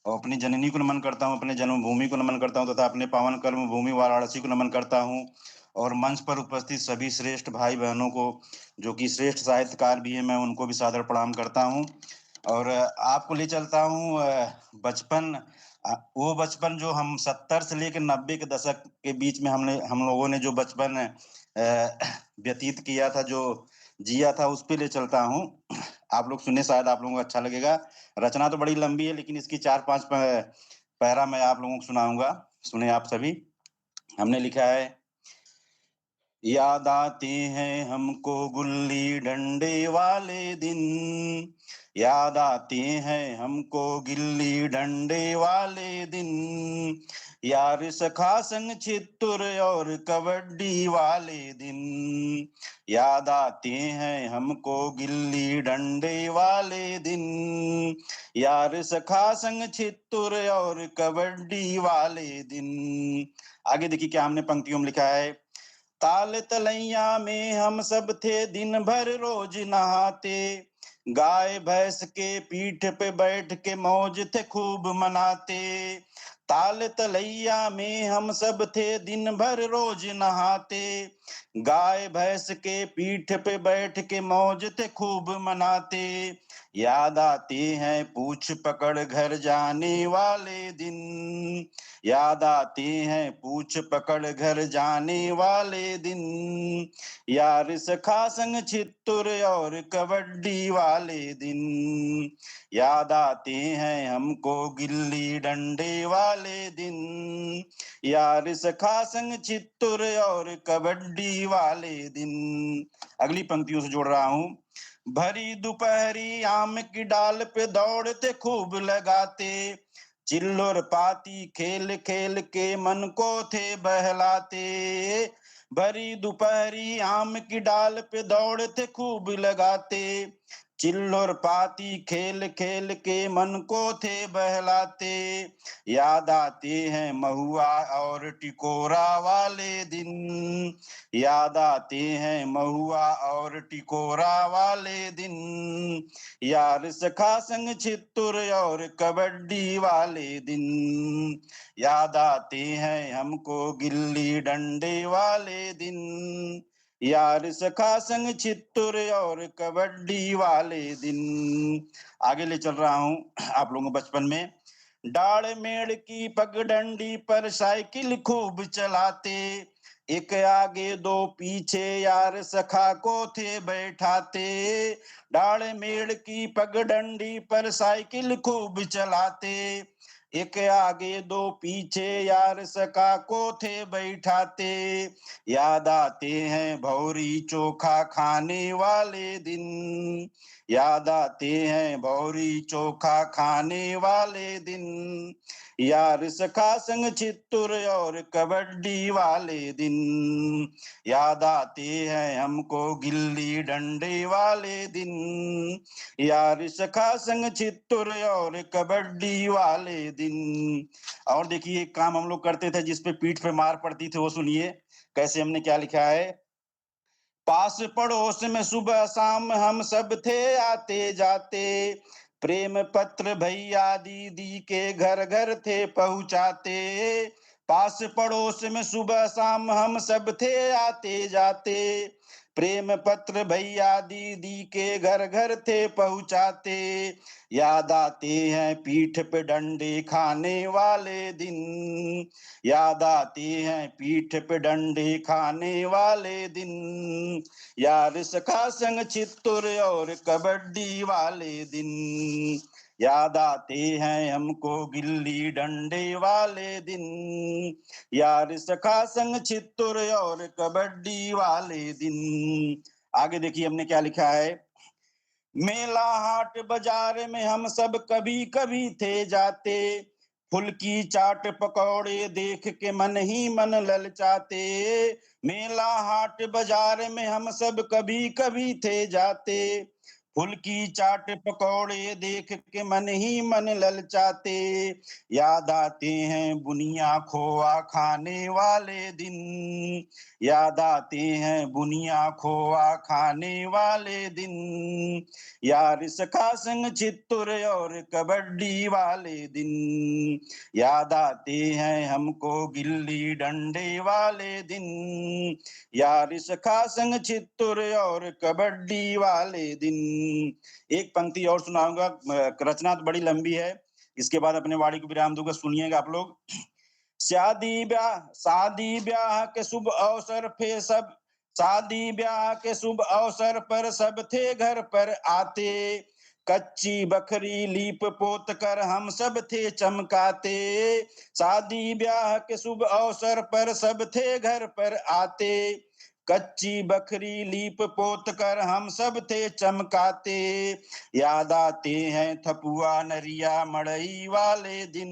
और अपनी जननी को नमन करता हूँ, अपने जन्मभूमि को नमन करता हूँ तथा अपने पावन कर्म भूमि वाराणसी को नमन करता हूँ। और मंच पर उपस्थित सभी श्रेष्ठ भाई बहनों को, जो कि श्रेष्ठ साहित्यकार भी हैं, मैं उनको भी सादर प्रणाम करता हूँ। और आपको ले चलता हूँ बचपन, वो बचपन जो हम 70 से लेकर 90 के दशक के बीच में हम लोगों ने जो बचपन व्यतीत किया था, जो जिया था, उस पे ले चलता हूँ। आप लोग सुने, शायद आप लोगों को अच्छा लगेगा। रचना तो बड़ी लंबी है, लेकिन इसकी 4-5 पैरा मैं आप लोगों को सुनाऊंगा। सुने आप सभी। हमने लिखा है, याद आते हैं हमको गुल्ली डंडे वाले दिन। याद आते हैं हमको गिल्ली डंडे वाले दिन। यार सखा संग छित्तुर और कबड्डी वाले दिन। याद आते हैं हमको गिल्ली डंडे वाले दिन। यार सखा संग छित्तुर और कबड्डी वाले दिन। आगे देखिए क्या हमने पंक्तियों में लिखा है। ताल तलैया में हम सब थे दिन भर रोज नहाते। गाय भैंस के पीठ पे बैठ के मौज थे खूब मनाते। ताल तलैया में हम सब थे दिन भर रोज नहाते। गाय भैंस के पीठ पे बैठ के मौज थे खूब मनाते। याद आते हैं पूछ पकड़ घर जाने वाले दिन। याद आते हैं पूछ पकड़ घर जाने वाले दिन। यार सखा संग छित्तुर और कबड्डी वाले दिन। याद आते हैं हमको गिल्ली डंडे वाले दिन। यार सखा संग चित्तुर और कबड्डी वाले दिन। अगली पंक्तियों से जोड़ रहा हूं। भरी दोपहरी आम की डाल पे दौड़ते खूब लगाते। चिल्लोर पाती खेल खेल के मन को थे बहलाते। भरी दोपहरी आम की डाल पे दौड़ते खूब लगाते, चिल्लोर पाती खेल खेल के मन को थे बहलाते। याद आते हैं महुआ और टिकोरा वाले दिन, याद आते हैं महुआ और टिकोरा वाले दिन, यार सखा संग छित्तुर और कबड्डी वाले दिन, याद आते हैं हमको गिल्ली डंडे वाले दिन, यार सखा संग छित्तुर और कबड्डी वाले दिन। आगे ले चल रहा हूं आप लोगों को बचपन में। डाड़ मेड़ की पगडंडी पर साइकिल खूब चलाते, एक आगे दो पीछे यार सखा को थे बैठाते। डाड़ मेड़ की पगडंडी पर साइकिल खूब चलाते, एक आगे दो पीछे यार सखा को थे बैठाते। याद आते हैं भौरी चोखा खाने वाले दिन, याद आते हैं भौरी चोखा खाने वाले दिन, यार सखा संग छित्तुर और कबड्डी वाले दिन, याद आते हैं हमको गिल्ली डंडे वाले दिन, यार सखा संग छित्तुर और कबड्डी वाले दिन। और देखिए एक काम हम लोग करते थे जिसपे पीठ पे मार पड़ती थी, वो सुनिए कैसे हमने क्या लिखा है। पास पड़ोस में सुबह शाम हम सब थे आते जाते, प्रेम पत्र भैया दीदी के घर घर थे पहुंचाते। पास पड़ोस में सुबह शाम हम सब थे आते जाते, प्रेम पत्र भैया दीदी के घर घर थे पहुंचाते। याद आते हैं पीठ पे डंडे खाने वाले दिन, याद आते हैं पीठ पे डंडे खाने वाले दिन, यार सखा संग छित्तुर और कबड्डी वाले दिन, याद आते हैं हमको गिल्ली डंडे वाले दिन, यार सखा संग छित्तुर और कबड्डी वाले दिन। आगे देखिए हमने क्या लिखा है। मेला हाट बाजार में हम सब कभी कभी थे जाते, फुल्की चाट पकौड़े देख के मन ही मन ललचाते। मेला हाट बाजार में हम सब कभी कभी थे जाते, फुल्की चाट पकौड़े देख के मन ही मन ललचाते। याद आते हैं बुनिया खोआ खाने वाले दिन, याद आते हैं बुनिया खोआ खाने वाले दिन, यार सखा संग छित्तुर और कबड्डी वाले दिन, याद आते हैं हमको गिल्ली डंडे वाले दिन, यार सखा संग छित्तुर और कबड्डी वाले दिन। एक पंक्ति और सुनाऊंगा, रचना तो बड़ी लंबी है, इसके बाद अपने वाणी को विराम दूंगा, सुनिएगा आप लोग। शादी ब्याह के शुभ अवसर पे सब, शादी ब्याह के शुभ अवसर पर सब थे घर पर आते, कच्ची बखरी लीप पोत कर हम सब थे चमकाते। शादी ब्याह के शुभ अवसर पर सब थे घर पर आते, कच्ची बखरी लीप पोत कर हम सब थे चमकाते। याद आते हैं थपुआ नरिया मड़ई वाले दिन,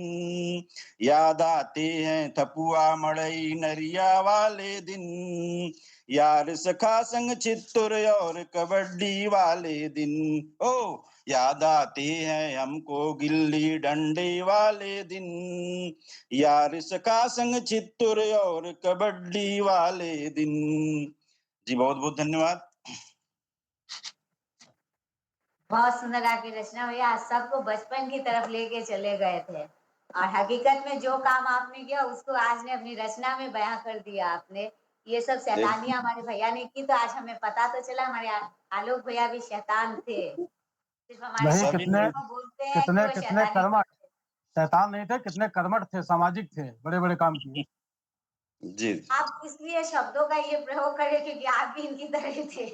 याद आते हैं थपुआ मड़ई नरिया वाले दिन, यार सखा संग छित्तुर और कबड्डी वाले दिन। ओ याद आते हैं हमको गिल्ली डंडे वाले दिन, यार सखा संग छित्तुर और कबड्डी वाले दिन। जी बहुत बहुत धन्यवाद। बहुत सुंदर आपकी रचना भैया, आज सबको बचपन की तरफ लेके चले गए थे, और हकीकत में जो काम आपने किया उसको आज ने अपनी रचना में बयां कर दिया आपने। ये सब शैतानियां हमारे भैया ने की, तो आज हमें पता तो चला हमारे आलोक भैया भी शैतान थे। सिर्फ हमारे नहीं, बच्चे कितने को बोलते हैं कि कितने वो कितने शैतानी कर्मठ शैतान नहीं थे, कितने कर्मठ थे, सामाजिक थे, बड़े बड़े काम किए। जी आप इसलिए शब्दों का ये प्रयोग करें क्योंकि आप भी इनकी तरह थे।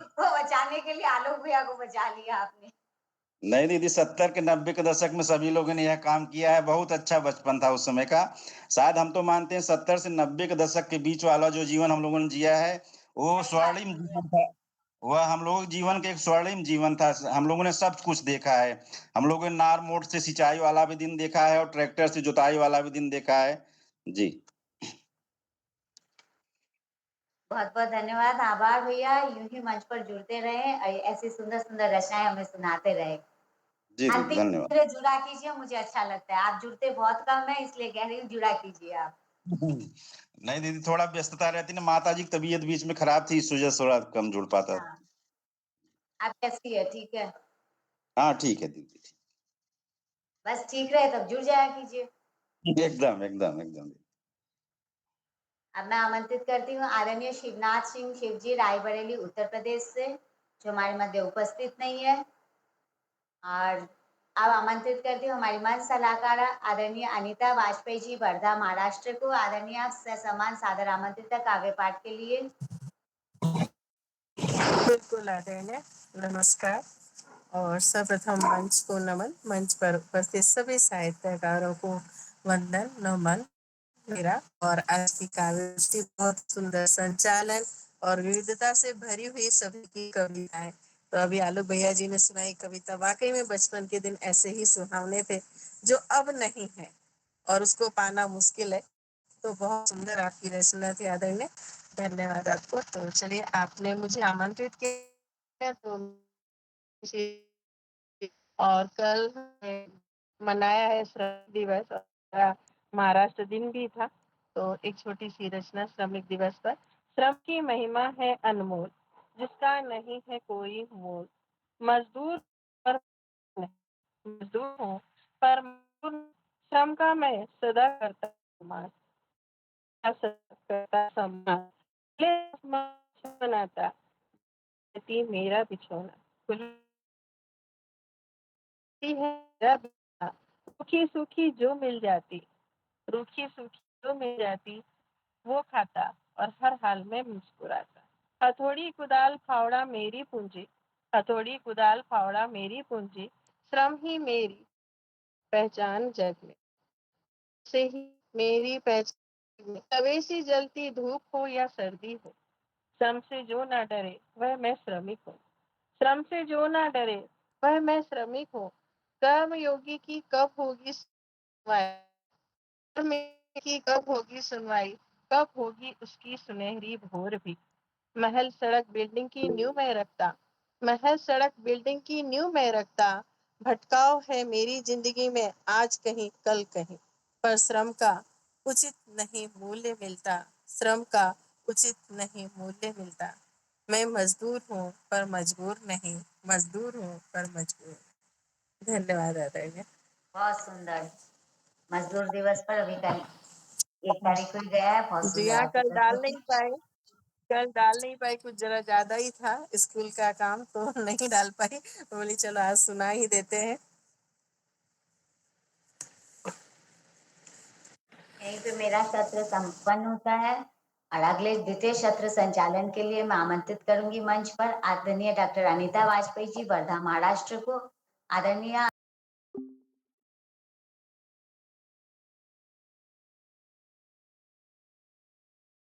उसको बचाने के लिए आलोक भैया को बचा लिया आपने। नहीं दीदी, 70 के 90 के दशक में सभी लोगों ने यह काम किया है, बहुत अच्छा बचपन था उस समय का। शायद हम तो मानते हैं 70 से 90 के दशक के बीच वाला जो जीवन हम लोगों ने जिया है वो स्वर्णिम जीवन था, वह हम लोगों के जीवन के एक स्वर्णिम जीवन था। हम लोगों ने सब कुछ देखा है, हम लोगों ने नार मोट से सिंचाई वाला भी दिन देखा है और ट्रैक्टर से जुताई वाला भी दिन देखा है। जी बहुत बहुत धन्यवाद, आभार भैया। यूं ही मंच पर जुड़ते रहे, ऐसी सुंदर सुंदर रचनाएं हमें सुनाते रहे। जी दीदी अंतिम धन्यवाद। में जुड़ा कीजिए, मुझे अच्छा लगता है। आप जुड़ते बहुत कम है, इसलिए कह रही हूँ जुड़ा कीजिए आप। नहीं दीदी, थोड़ा व्यस्तता रहती ना, माता जी की तबीयत बीच में खराब थी, इस वजह से थोड़ा कम जुड़ पाता। हाँ, आप कैसी है? ठीक है, हाँ ठीक है दीदी, बस ठीक रहे तब जुड़ जाया कीजिए। एकदम एकदम एकदम। अब मैं आमंत्रित करती हूँ आदरणीय शिवनाथ सिंह शिवजी, रायबरेली उत्तर प्रदेश से, जो हमारे मध्य उपस्थित नहीं है। और अब आमंत्रित करती हूँ हमारी मंच सलाहकार आदरणीय अनीता वाजपेयी जी, वर्धा महाराष्ट्र को। आदरणीय आप ससम्मान सादर आमंत्रित है काव्य पाठ के लिए। बिल्कुल आदरणीय, नमस्कार। और सर्वप्रथम मंच को नमन, मंच पर उपस्थित सभी साहित्यकारों को वंदन नमन मेरा। और आज की काव्य बहुत सुंदर संचालन और विविधता से भरी हुई सभी की कविताएं। तो अभी आलोक भैया जी ने सुनाई कविता, वाकई में बचपन के दिन ऐसे ही सुहावने थे जो अब नहीं है और उसको पाना मुश्किल है। तो बहुत सुंदर आपकी रचना थी आदरणीय, धन्यवाद आपको। तो चलिए, आपने मुझे आमंत्रित किया तो और कल मनाया है श्रम दिवस और महाराष्ट्र दिन भी था। तो एक छोटी सी रचना श्रमिक दिवस पर। श्रम की महिमा है अनमोल, जिसका नहीं है कोई मोल। मजदूर पर मजदूर हूँ पर मजदूर, श्रम का मैं सदा करता सम्मान, करता सम्मान। बनाता मेरा बिछोना है, रूखी सूखी जो मिल जाती, रूखी सूखी जो मिल जाती वो खाता और हर हाल में मुस्कुराता। हथौड़ी कुदाल फावड़ा मेरी पूंजी, हथौड़ी कुदाल फावड़ा मेरी पूंजी। श्रम ही मेरी पहचान जग में, से ही मेरी पहचान। तवे सी जलती धूप हो या सर्दी हो, श्रम से जो ना डरे वह मैं श्रमिक हूँ। श्रम से जो ना डरे वह मैं श्रमिक हूँ। कर्म योगी की कब होगी सुनवाई, की कब होगी सुनवाई, कब होगी उसकी सुनहरी भोर भी। महल सड़क बिल्डिंग की न्यू में रखता, महल सड़क बिल्डिंग की न्यू में रखता। भटकाव है मेरी जिंदगी में आज कहीं कल कहीं, पर श्रम का उचित नहीं मूल्य मिलता, श्रम का उचित नहीं मूल्य मिलता। मैं मजदूर हूँ पर मजबूर नहीं, मजदूर हूँ पर मजबूर। धन्यवाद आदरणीय। बहुत सुंदर। मजदूर दिवस पर अभी कल 1 तारीख को ही गया है। बहुत जी सुंदर हाँ, आपकी कल डाल प्रस्तुति। नहीं पाए, कल डाल नहीं पाई, कुछ जरा ज्यादा ही था स्कूल का काम तो नहीं डाल पाई। बोली चलो आज सुना ही देते हैं। यहीं पे मेरा सत्र संपन्न होता है और अगले द्वितीय सत्र संचालन के लिए मैं आमंत्रित करूंगी मंच पर आदरणीय डॉक्टर अनीता वाजपेयी जी, वर्धा महाराष्ट्र को। आदरणीय